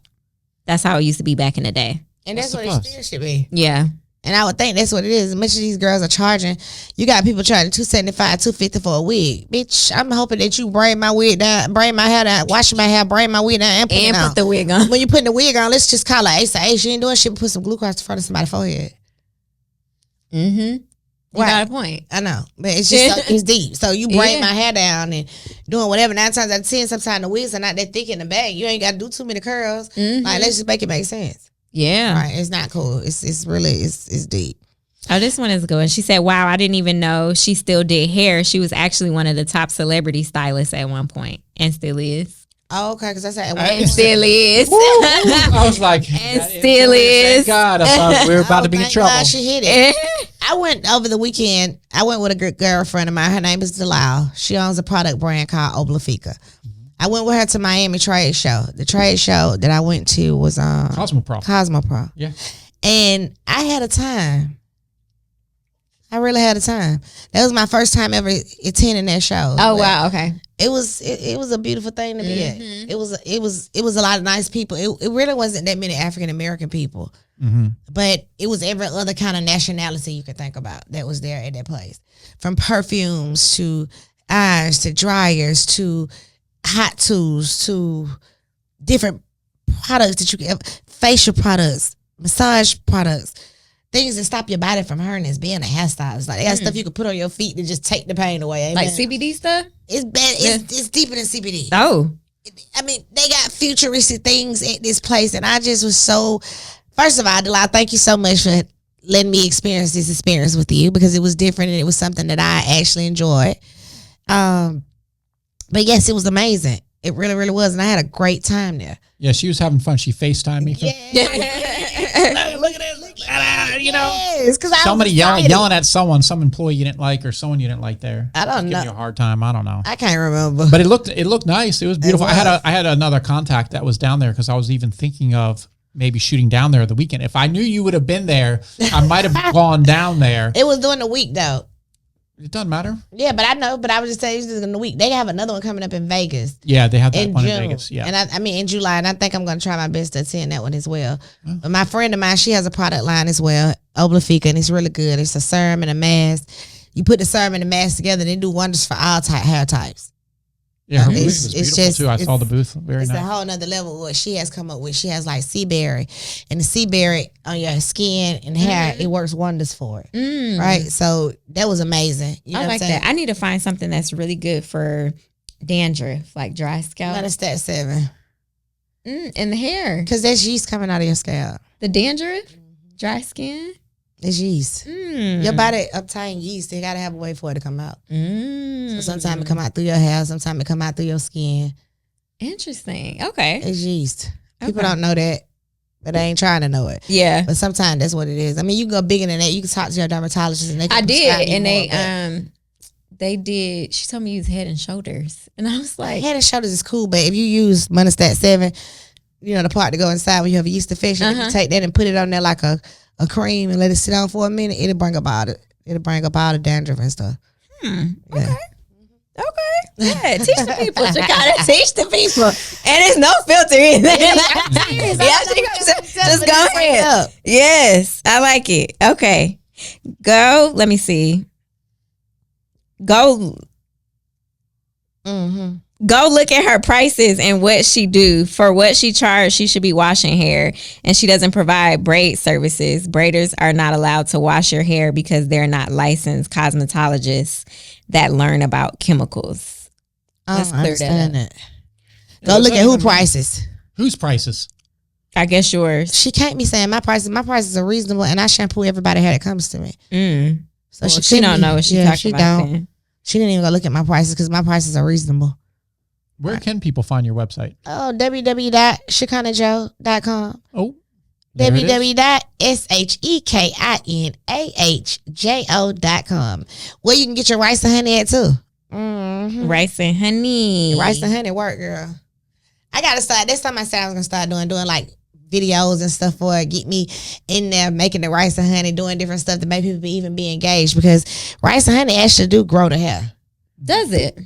That's how it used to be back in the day. And that's what it still should be. Yeah. And I would think that's what it is. As much as these girls are charging, you got people charging $275, $250 for a wig. Bitch, I'm hoping that you braid my wig down, braid my hair down, wash my hair, braid my wig down, and put the wig on. When you putting the wig on, let's just call her ASA. She ain't doing shit but put some glue across the front of somebody's forehead. Mm-hmm. You got a point. I know. But it's just it's deep. So you braid my hair down and doing whatever. 9 times out of 10, sometimes the wigs are not that thick in the bag. You ain't got to do too many curls. Mm-hmm. Like, let's just make it make sense. Yeah. Right. It's not cool. It's really, it's deep. Oh, this one is good. She said, wow, I didn't even know she still did hair. She was actually one of the top celebrity stylists at one point and still is. Oh, okay, because I said and still is. I was like, and still is. Thank God, I thought we were about to be in trouble. God she hit it. I went over the weekend. I went with a good girlfriend of mine. Her name is Delisle. She owns a product brand called Oblafika. I went with her to Miami trade show. The trade show that I went to was Cosmopro. Yeah. And I had a time. I really had a time. That was my first time ever attending that show. Oh, wow. Okay. It was a beautiful thing to be at. It was a lot of nice people. It really wasn't that many African American people, but it was every other kind of nationality you could think about that was there at that place. From perfumes to irons to dryers to hot tools to different products that you can, facial products, massage products. Things that stop your body from hurting is being a hairstylist. Like, they got stuff you can put on your feet to just take the pain away. Amen? Like CBD stuff? It's bad. It's deeper than CBD. Oh. I mean, they got futuristic things at this place. And I just was so, first of all, Delilah, thank you so much for letting me experience this experience with you, because it was different and it was something that I actually enjoyed. But yes, it was amazing. It really, really was. And I had a great time there. Yeah, she was having fun. She FaceTimed me. Look at this. You know, somebody yelling at someone, some employee you didn't like, or someone you didn't like there. I don't know. Giving you a hard time. I don't know. I can't remember. But it looked nice. It was beautiful. I had another contact that was down there because I was even thinking of maybe shooting down there the weekend. If I knew you would have been there, I might have gone down there. It was during the week though. It doesn't matter. Yeah, but I know. But I was just saying, this is in the week. They have another one coming up in Vegas. Yeah, they have that one June. in Vegas. Yeah, and I mean in July, and I think I'm going to try my best to attend that one as well. Oh. But my friend of mine, she has a product line as well, Oblafika, and it's really good. It's a serum and a mask. You put the serum and the mask together, and they do wonders for all hair types. Yeah, her booth was beautiful too. I saw the booth. Very nice. It's a whole nother level of what she has come up with. She has like sea berry, and the sea berry on your skin and hair, it works wonders for it. Right? So that was amazing. You know I like that. I need to find something that's really good for dandruff, like dry scalp. What is that 7? In the hair. Because that's yeast coming out of your scalp. The dandruff? Dry skin? It's yeast. Your body obtain yeast. They got to have a way for it to come out. So sometimes it come out through your hair. Sometimes it come out through your skin. Interesting. Okay. It's yeast. People don't know that, but they ain't trying to know it. Yeah. But sometimes that's what it is. I mean, you can go bigger than that. You can talk to your dermatologist and they can they did. She told me use Head and Shoulders, and I was like, Head and Shoulders is cool, but if you use Monostat 7, you know, the part to go inside when you have a yeast infection, if you take that and put it on there like a cream and let it sit down for a minute, it'll bring up all the dandruff and stuff. Okay. Yeah, teach the people. You gotta teach the people, and there's no filter in there. Just go ahead. Yes, I like it. Okay, go. Let me see. Go. Go look at her prices and what she do. For what she charges, she should be washing hair, and she doesn't provide braid services. Braiders are not allowed to wash your hair because they're not licensed cosmetologists that learn about chemicals. Let's clear that up. Go look at who prices. Whose prices? I guess yours. She can't be saying my prices are reasonable, and I shampoo everybody hair that comes to me. So well, she don't know what she's talking about. Don't. She didn't even go look at my prices because my prices are reasonable. Where can people find your website? Oh, www.shekinahjoe.com. Oh, www.shekinahjo.com. Where you can get your rice and honey at too. Rice and honey. Rice and honey work, girl. I gotta start. This time I said I was gonna start doing like videos and stuff for it. Get me in there making the rice and honey, doing different stuff to make people even be engaged, because rice and honey actually do grow the hair. Does it?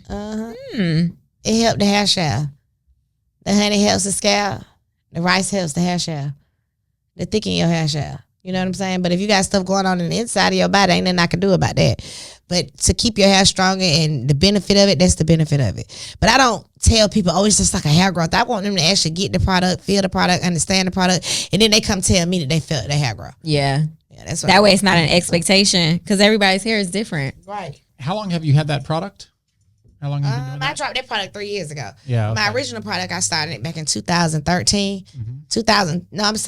It helps the hair shaft. The honey helps the scalp. The rice helps the hair shaft. The thicken your hair shaft. You know what I'm saying? But if you got stuff going on in the inside of your body, ain't nothing I can do about that. But to keep your hair stronger and the benefit of it, that's the benefit of it. But I don't tell people, oh, it's just like a hair growth. I want them to actually get the product, feel the product, understand the product, and then they come tell me that they felt their hair grow. Yeah. That's what that way it's not an expectation, because everybody's hair is different. Right. How long have you had that product? How long have you been doing that? I dropped that product 3 years ago. Yeah. Okay. My original product, I started it back in 2013.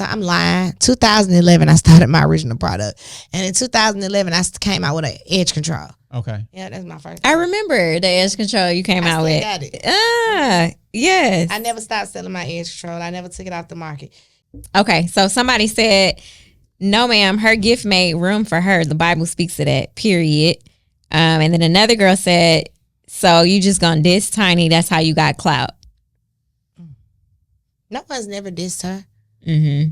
I'm lying. 2011, I started my original product. And in 2011, I came out with an edge control. Okay. Yeah, that's my first. I remember the edge control you came out with. Got it. Yes. I never stopped selling my edge control. I never took it off the market. Okay, so somebody said, no, ma'am, her gift made room for her. The Bible speaks to that, period. And then another girl said, so you just gonna diss Tiny, that's how you got clout. No one's never dissed her. Yeah,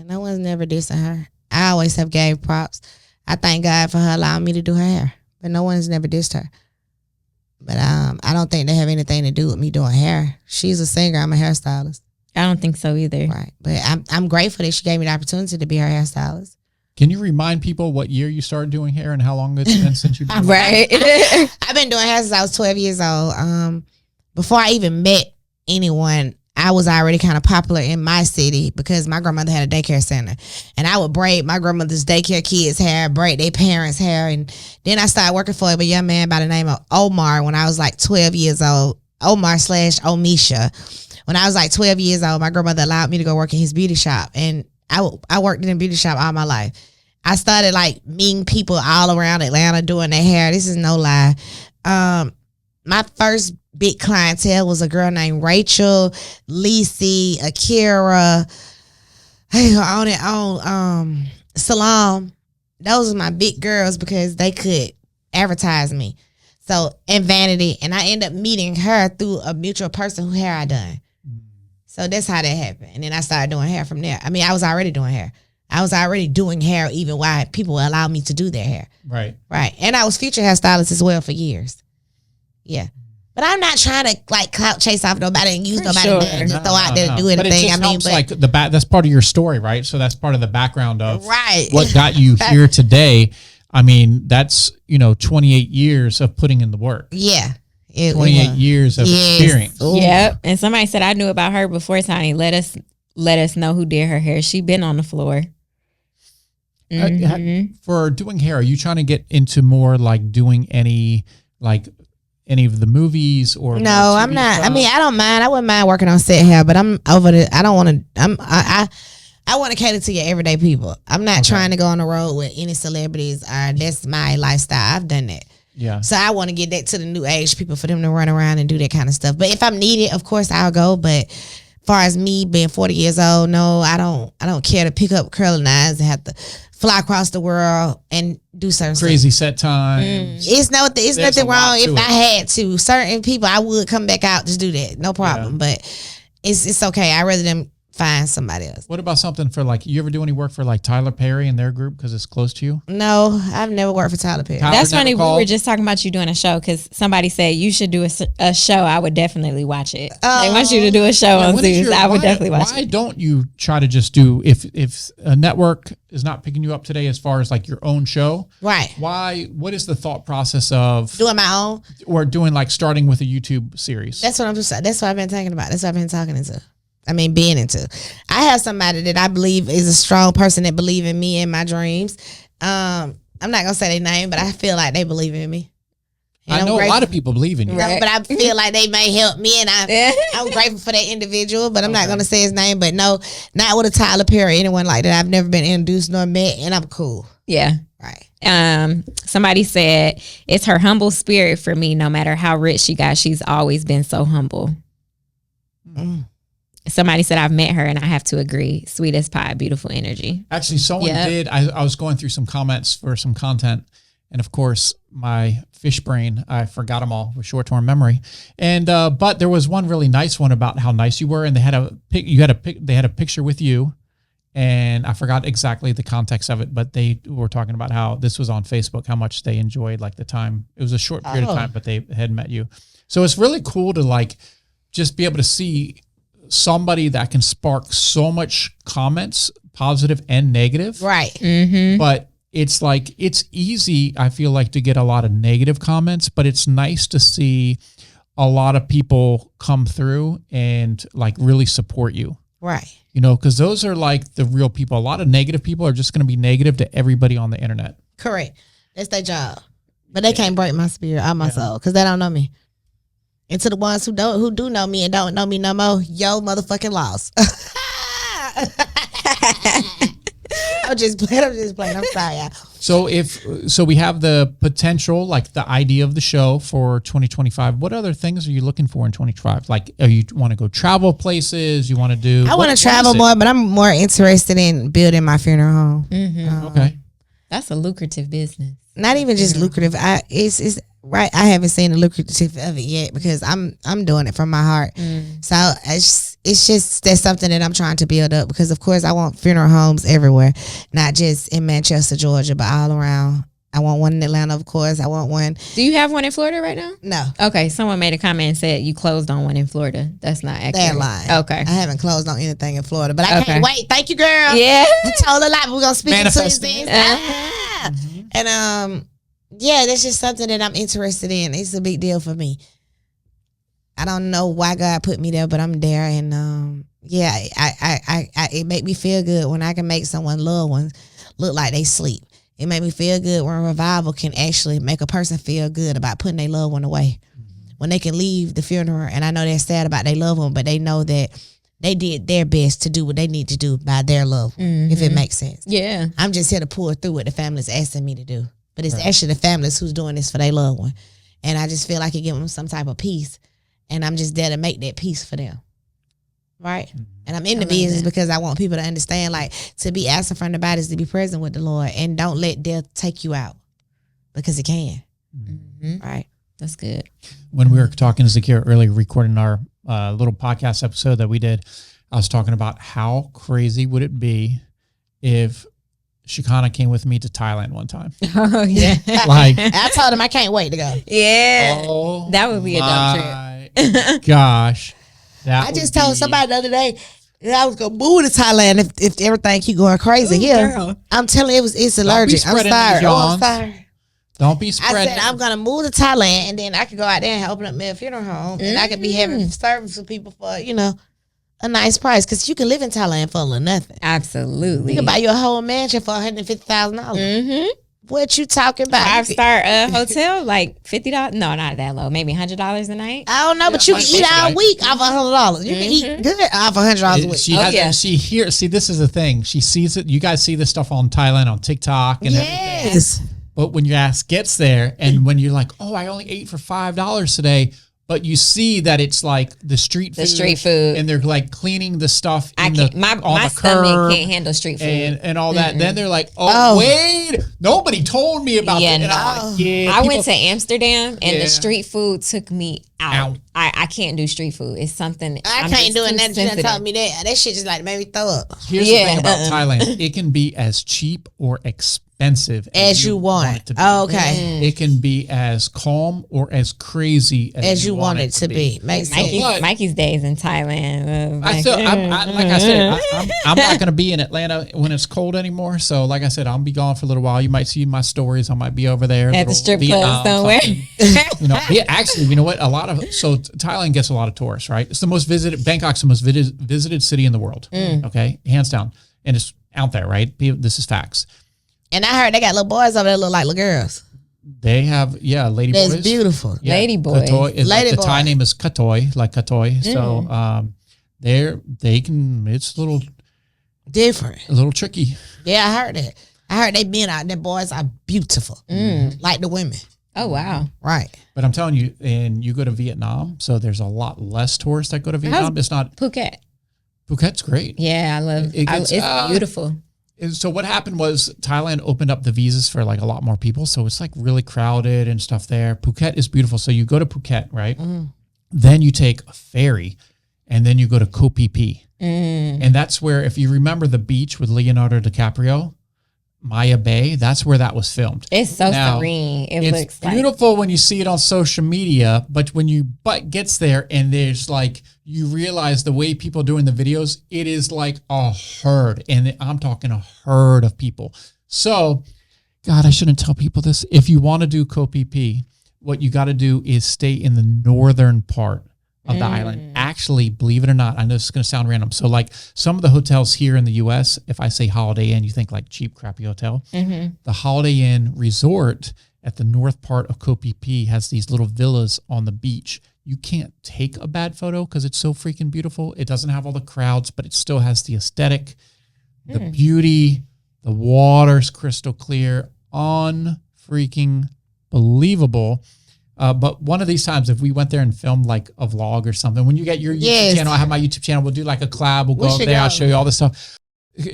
no one's never dissed her. I always have gave props. I thank God for her allowing me to do her hair, but no one's never dissed her. But I don't think they have anything to do with me doing hair. She's a singer. I'm a hairstylist. I don't think so either. Right, but I'm grateful that she gave me the opportunity to be her hairstylist. Can you remind people what year you started doing hair and how long it's been since you've been Right. I've been doing hair since I was 12 years old. Before I even met anyone, I was already kind of popular in my city because my grandmother had a daycare center. And I would braid my grandmother's daycare kids' hair, braid their parents' hair. And then I started working for a young man by the name of Omar when I was like 12 years old. Omar/Omisha. When I was like 12 years old, my grandmother allowed me to go work in his beauty shop. And I worked in a beauty shop all my life. I started like meeting people all around Atlanta doing their hair. This is no lie. My first big clientele was a girl named Rachel, Lisi, Akira, Salam. Those are my big girls because they could advertise me. So, and Vanity. And I ended up meeting her through a mutual person whose hair I done. So that's how that happened. And then I started doing hair from there. I mean, I was already doing hair. I was already doing hair even while people would allow me to do their hair. Right. Right. And I was future hairstylist as well for years. Yeah. But I'm not trying to like clout chase off nobody and use nobody to throw out there to do anything. But it just helps, like that's part of your story, right? So that's part of the background of what got you here today. I mean, that's 28 years of putting in the work. Yeah. 28 years of experience. Yep. And somebody said I knew about her before Tiny. Let us know who did her hair. She been on the floor. For doing hair, are you trying to get into more like doing any of the movies or no? I'm not. Stuff? I mean, I don't mind. I wouldn't mind working on set hair, but I'm over the. I don't want to. I want to cater to your everyday people. I'm not trying to go on the road with any celebrities. That's my lifestyle. I've done that. Yeah. So I want to get that to the new age people for them to run around and do that kind of stuff. But if I'm needed, of course I'll go. But as far as me being 40 years old, no, I don't care to pick up curling irons and have to fly across the world and do certain crazy set times. It's nothing wrong if I had to. Certain people I would come back out to do that. No problem. Yeah. But it's okay. I'd rather them find somebody else. What about something for you ever do any work for Tyler Perry and their group because it's close to you? No, I've never worked for Tyler Perry. That's funny. We were just talking about you doing a show because somebody said you should do a show. I would definitely watch it. They want you to do a show on Zeus. I would definitely watch it. Why don't you try to just do, if a network is not picking you up today as far as your own show? Right. What is the thought process of doing my own? Or doing starting with a YouTube series? That's what I've been thinking about. That's what I've been talking being into. I have somebody that I believe is a strong person that believe in me and my dreams. I'm not gonna say their name, but I feel like they believe in me. And I know a lot of people believe in you. Right. But I feel like they may help me, and I'm grateful for that individual, but I'm not going to say his name. But no, not with a Tyler Perry, anyone like that. I've never been introduced nor met, and I'm cool. Yeah. Right. Somebody said, it's her humble spirit for me. No matter how rich she got, she's always been so humble. Somebody said, I've met her and I have to agree. Sweet as pie, beautiful energy. Actually, someone did. I was going through some comments for some content. And of course, my fish brain, I forgot them all with short-term memory. And but there was one really nice one about how nice you were, and they had a picture with you, and I forgot exactly the context of it, but they were talking about how this was on Facebook, how much they enjoyed like the time. It was a short period of time, but they had met you. So it's really cool to like just be able to see somebody that can spark so much comments, positive and negative. Right. Mm-hmm. But it's like, it's easy, I feel like, to get a lot of negative comments, but it's nice to see a lot of people come through and like really support you. Right. You know, because those are like the real people. A lot of negative people are just going to be negative to everybody on the internet. Correct. That's their job. But they can't break my spirit or my soul because they don't know me. And to the ones who do know me and don't know me no more, yo motherfucking lost. I'm just playing. I'm sorry, y'all. So we have the potential, like the idea of the show for 2025. What other things are you looking for in 2025? Like, you want to go travel places? You want to do? I want to travel more, but I'm more interested in building my funeral home. Mm-hmm. Okay, that's a lucrative business. Not even just lucrative. It's right. I haven't seen the lucrative of it yet because I'm doing it from my heart. So it's just that's something that I'm trying to build up because of course I want funeral homes everywhere, not just in Manchester, Georgia, but all around. I want one in Atlanta, of course. I want one. Do you have one in Florida right now? No. Okay. Someone made a comment and said you closed on one in Florida. That's not accurate. They're lying. Okay. I haven't closed on anything in Florida, but I can't wait. Thank you, girl. Yeah. You told a lot. We're gonna speak into these Manifesting. things. And yeah, that's just something that I'm interested in. It's a big deal for me. I don't know why God put me there, but I'm there, and yeah, I it make me feel good when I can make someone loved ones look like they sleep. It made me feel good when revival can actually make a person feel good about putting their loved one away. When they can leave the funeral, and I know they're sad about their loved one, but they know that they did their best to do what they need to do by their loved one, if it makes sense. Yeah. I'm just here to pull through what the family's asking me to do. But it's actually the families who's doing this for their loved one. And I just feel like it gives them some type of peace. And I'm just there to make that peace for them. Right? And I'm in the business because I want people to understand, like, to be absent from the body is to be present with the Lord. And don't let death take you out because it can. Right? That's good. When we were talking to Zakiyrah earlier, recording our little podcast episode that we did, I was talking about how crazy would it be if Shekinah came with me to Thailand one time. Oh, yeah. Like, I told him I can't wait to go. Yeah. oh, that would be a dope trip. Gosh. I just told somebody the other day that I was going to move to Thailand if everything keep going crazy here. Girl. I'm telling you, it's allergic. I'm spreading sorry. these I'm yawns. sorry. Don't be I spreading. said I'm going to move to Thailand and then I could go out there and open up me a funeral home and I could be having service for people for, a nice price because you can live in Thailand for a little nothing. Absolutely. You can buy your whole mansion for $150,000. What you talking about? 5-star hotel, like $50. No, not that low. Maybe $100 a night. I don't know, but you can eat all week off $100. You can eat good off $100 a week. See, this is the thing. She sees it. You guys see this stuff on Thailand on TikTok and everything. But when your ass gets there and when you're like, oh, I only ate for $5 today, but you see that it's like the street food, and they're like cleaning the stuff. My stomach can't handle street food and all that. Then they're like, oh, wait, nobody told me about that. I went to Amsterdam and the street food took me out. I can't do street food. It's something I can't do it. That you told me that. That shit just like made me throw up. Here's the thing about Thailand: it can be as cheap or expensive as you want it to be. Oh, okay. It can be as calm or as crazy as you want it to be. Makes sense. Mikey's days in Thailand. I'm not going to be in Atlanta when it's cold anymore. So, like I said, I'll be gone for a little while. You might see my stories. I might be over there at the strip club somewhere. Actually, you know what? Thailand gets a lot of tourists, right? It's the most visited. Bangkok's the most visited city in the world. Okay, hands down, and it's out there, right? This is facts. And I heard they got little boys over there look like little girls. They have, lady That's boys. beautiful. Yeah, Lady boys. Katoy is Lady like, the Thai boy. name is Katoy, like Katoy. So it's a Different. little tricky. Yeah, I heard that. I heard they men out there, boys are beautiful. Like the women. Oh, wow. Right. But I'm telling you, and you go to Vietnam, so there's a lot less tourists that go to Vietnam. It's not, Phuket. Phuket's great. Yeah, I love it. It's beautiful. So what happened was Thailand opened up the visas for like a lot more people. So it's like really crowded and stuff there. Phuket is beautiful. So you go to Phuket, right? Then you take a ferry and then you go to Koh Phi Phi. And that's where, if you remember the beach with Leonardo DiCaprio, Maya Bay, that's where that was filmed. It's so serene. It looks beautiful when you see it on social media, but when you gets there and there's like, you realize the way people are doing the videos, it is like a herd. And I'm talking a herd of people. So, God, I shouldn't tell people this. If you want to do Koh Phi Phi, what you got to do is stay in the northern part of the island. Actually, believe it or not, I know this is going to sound random. So like some of the hotels here in the US, if I say Holiday Inn, you think like cheap, crappy hotel. The Holiday Inn resort at the north part of Koh Phi Phi has these little villas on the beach. You can't take a bad photo because it's so freaking beautiful. It doesn't have all the crowds, but it still has the aesthetic, the beauty, the water's crystal clear, unfreaking believable. But one of these times, if we went there and filmed like a vlog or something, when you get your YouTube channel, I have my YouTube channel, we'll do like a collab. We'll go over there. I'll show you all this stuff.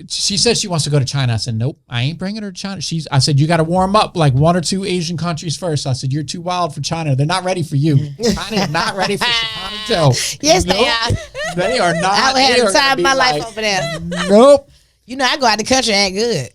She says she wants to go to China. I said, nope, I ain't bringing her to China. I said, you got to warm up like 1 or 2 Asian countries first. I said, you're too wild for China. They're not ready for you. China is not ready for Chicago. Yes, they are. They are not. I would have the time of my life over there. Nope. You know, I go out the country and act good.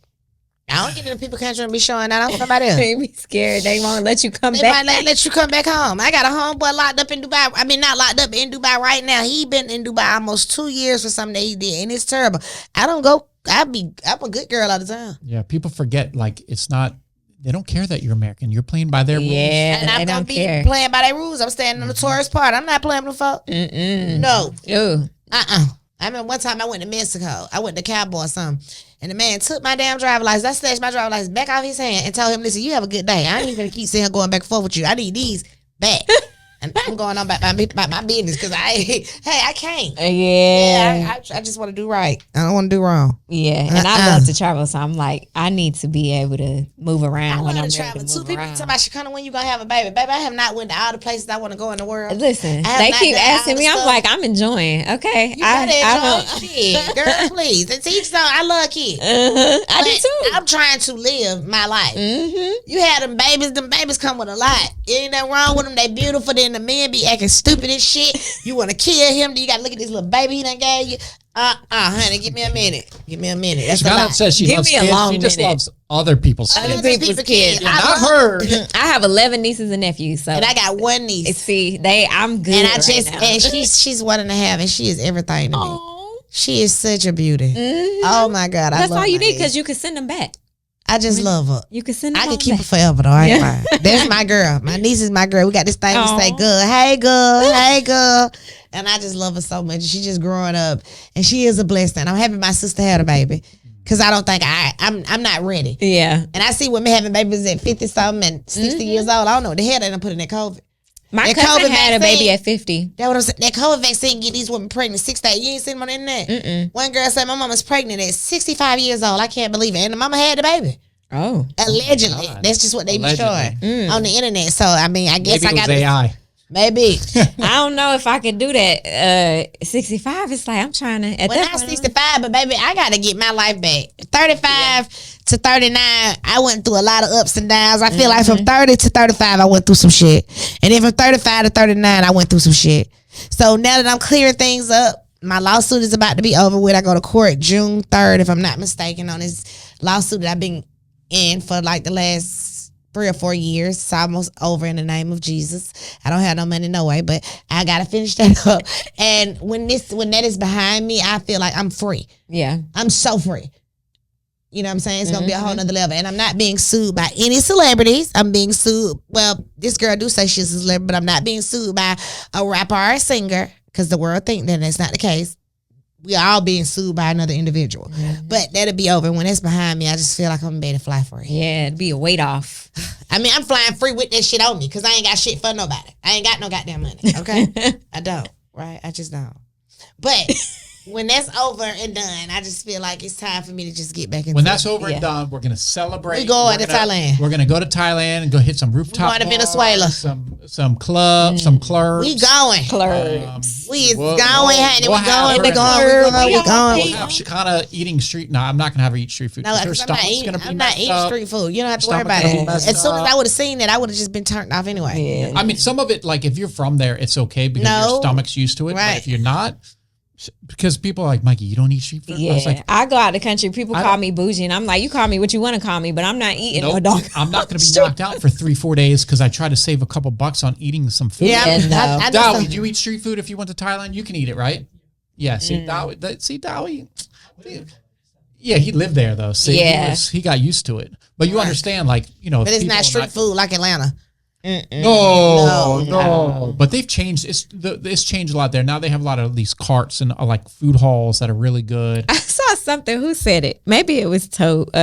I don't get in the people country and be showing out. I'm somebody else. They be scared. They won't let you come They back. might let you come back home. I got a homeboy locked up in Dubai. I mean, not locked up in Dubai right now. He been in Dubai almost 2 years for something that he did, and it's terrible. I don't go. I'm a good girl all the time. Yeah, people forget like it's not. They don't care that you're American. You're playing by their rules. Yeah, and I'm gonna be playing by their rules. I'm standing on the tourist part. I'm not playing with folk. No. Ew. I remember one time I went to Mexico. I went to Cowboy or something. And the man took my damn driver's license. I snatched my driver's license back off his hand and told him, listen, you have a good day. I ain't even gonna keep sitting here going back and forth with you. I need these back. And I'm going on about my business because I can't. Yeah. I just want to do right. I don't want to do wrong. Yeah. And I love to travel, so I'm like, I need to be able to move around when I'm ready to move People around. talk about Shekinah, when you gonna have a baby. Baby, I have not went to all the places I want to go in the world. Listen, they keep asking me. I'm like, I'm enjoying. Okay. I shit. Girl, please. And teach them. I love kids. I do too. I'm trying to live my life. You had them babies come with a lot. Ain't nothing wrong with them. They beautiful. Then the men be acting stupid and shit. You want to kill him. Then you got to look at this little baby he done gave you. Honey, give me a minute. That's a lot. Says she loves kids. She just loves other people's kids. Other people's kids. Not her. I have 11 nieces and nephews. So. And I got one niece. See, I'm good. And she's 1.5, and she is everything to me. She is such a beauty. Oh my God. That's all you need, because you can send them back. I just love her. You can send them I can keep her forever though. I ain't lying. That's my girl. My niece is my girl. We got this thing we say, good. Hey girl. And I just love her so much. She just growing up, and she is a blessing. I'm happy my sister had a baby, because I don't think I'm not ready. Yeah. And I see women having babies at 50 something and 60 years old. I don't know what the hell they done put in that COVID. My cousin had a baby at 50. That what I'm saying. That COVID vaccine get these women pregnant 6 days. You ain't seen them on the internet. One girl said my mama's pregnant at 65 years old. I can't believe it. And the mama had the baby. Oh. Allegedly. That's just what they be showing on the internet. So I mean, I guess Maybe I got AI. Maybe. I don't know if I could do that. 65, it's like I'm trying to. At not 65, but baby, I got to get my life back. 35 to 39, I went through a lot of ups and downs. I feel like from 30 to 35, I went through some shit. And then from 35 to 39, I went through some shit. So now that I'm clearing things up, my lawsuit is about to be over with. I go to court June 3rd, if I'm not mistaken, on this lawsuit that I've been in for like the last 3 or 4 years. It's almost over in the name of Jesus. I don't have no money no way, but I gotta finish that up. And when that is behind me, I feel like I'm free. Yeah. I'm so free. You know what I'm saying? It's gonna be a whole nother level. And I'm not being sued by any celebrities. I'm being sued. Well, this girl do say she's a celebrity, but I'm not being sued by a rapper or a singer, because the world think that that's not the case. we are all being sued by another individual. But that'll be over. When it's behind me, I just feel like I'm ready to fly free. Yeah, it'd be a weight off. I mean, I'm flying free with that shit on me because I ain't got shit for nobody. I ain't got no goddamn money, okay? I don't, right? I just don't. But when that's over and done, I just feel like it's time for me to just get back into When that's over and done, we're going to celebrate. We going to Thailand. We're going to go to Thailand and go hit some rooftop We're going to Venezuela. Some clubs, some clubs. We going. Clubs. We is going, honey. We'll We going. We'll have Shekinah eating street. No, I'm not going to have her eat street food. No, her stomach's I'm going to be not eating street food. You don't have to worry about it. As soon as I would have seen it, I would have just been turned off anyway. I mean, some of it, like if you're from there, it's okay because your stomach's used to it. Right. But if you're not, because people are like, Mikey, you don't eat street food? Yeah. I was like, I go out the country, people call me bougie, and I'm like, you call me what you want to call me, but I'm not eating no dog. I'm not going to be knocked out for 3-4 days because I try to save a couple bucks on eating some food. Yeah, no. Dowie, do you eat street food if you went to Thailand? You can eat it, right? Yeah, see, Dowie. Yeah, he lived there though. See, he got used to it. But you understand, like, you know, but it's not street food like Atlanta. No. But they've changed. It's changed a lot there. Now they have a lot of these carts and like food halls that are really good. I saw something. Who said it? Maybe it was Tobe.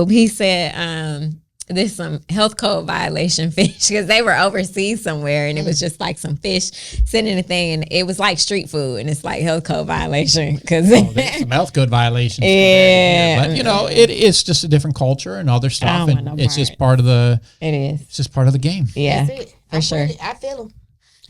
He said, there's some health code violation fish because they were overseas somewhere and it was just like some fish sitting in a thing and it was like street food and it's like health code violation because there's some health code violations. Yeah, but you know it's just a different culture and other stuff, and it's just part of the. It is. It's just part of the game. Yeah, for sure. I feel them.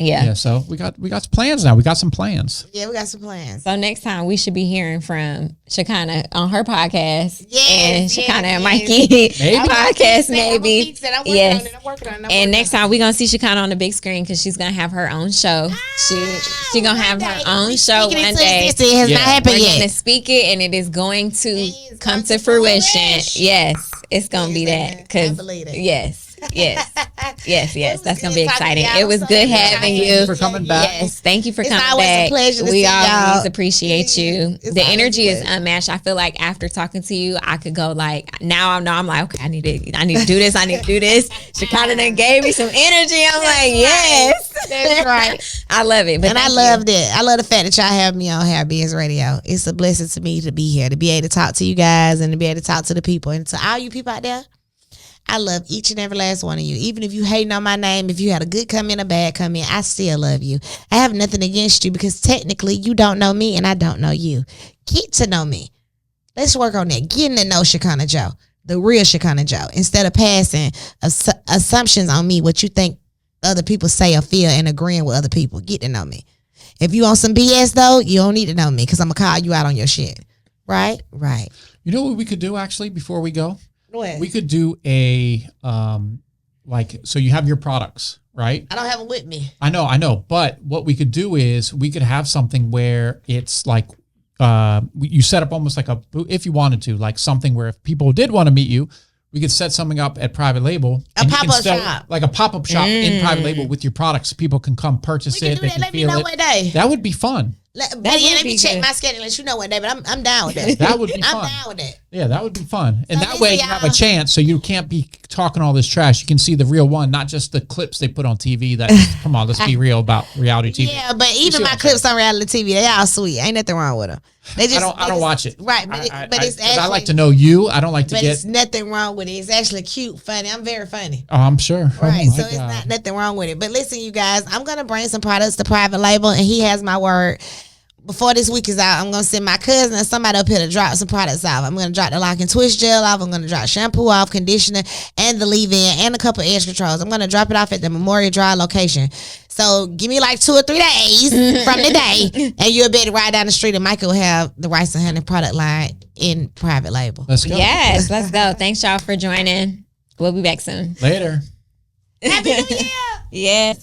Yeah. So we got some plans now. We got some plans. Yeah, we got some plans. So next time we should be hearing from Shekinah on her podcast. And Shekinah and Mikey podcast maybe. I'm working on it. And next time we're gonna see Shekinah on the big screen because she's gonna have her own show. She gonna have her own show one day. It has not happened yet. We're gonna speak it and it is going to come to fruition. Yes, it's gonna be that. Cause yes. That's gonna be exciting. It was good having you. Thanks for coming back. Yes, thank you for coming always back. A pleasure to we see always y'all. appreciate you. The energy is unmatched. I feel like after talking to you, I could go like now. I know I'm like, okay, I need to do this. I need to do this. Shekinah done gave me some energy. I'm like, yes, that's right. I love it. And I love that. I love the fact that y'all have me on Hair Biz Radio. It's a blessing to me to be here, to be able to talk to you guys and to be able to talk to the people and to all you people out there. I love each and every last one of you. Even if you hating on my name, if you had a good comment, a bad comment, I still love you. I have nothing against you because technically you don't know me and I don't know you. Get to know me. Let's work on that. Getting to know Shekinah Joe, the real Shekinah Joe, instead of passing assumptions on me, what you think other people say or feel and agreeing with other people. Get to know me. If you on some BS though, you don't need to know me because I'm going to call you out on your shit. Right? Right. You know what we could do actually before we go? What? We could do a so you have your products, right? I don't have them with me. I know. But what we could do is we could have something where it's like you set up almost like if you wanted to, like something where if people did want to meet you, we could set something up at Private Label. A pop-up shop. Like a pop-up shop in Private Label with your products. People can come purchase it. They can let me feel know it. What day. That would be fun. Let me check my schedule. Let you know what day, but I'm down with that. That would be fun. I'm down with that. Yeah, that would be fun. And So that way you have a chance so you can't be talking all this trash. You can see the real one, not just the clips they put on TV that, come on, let's be real about reality TV. Yeah, but even my clips on reality TV, they all sweet. Ain't nothing wrong with them. They just, I don't watch it. Right, but it's actually. I like to know you. I don't like to but get. It's nothing wrong with it. It's actually cute, funny. I'm very funny. Oh, I'm sure. Right, oh so it's not nothing wrong with it. But listen, you guys, I'm gonna bring some products to Private Label, and he has my word. Before this week is out, I'm going to send my cousin and somebody up here to drop some products off. I'm going to drop the lock and twist gel off. I'm going to drop shampoo off, conditioner, and the leave-in, and a couple of edge controls. I'm going to drop it off at the Memorial Drive location. So give me like 2 or 3 days from today, and you'll be able to ride down the street, and Michael will have the Rice and Honey product line in Private Label. Let's go. Yes, let's go. Thanks, y'all, for joining. We'll be back soon. Later. Happy New Year! Yes.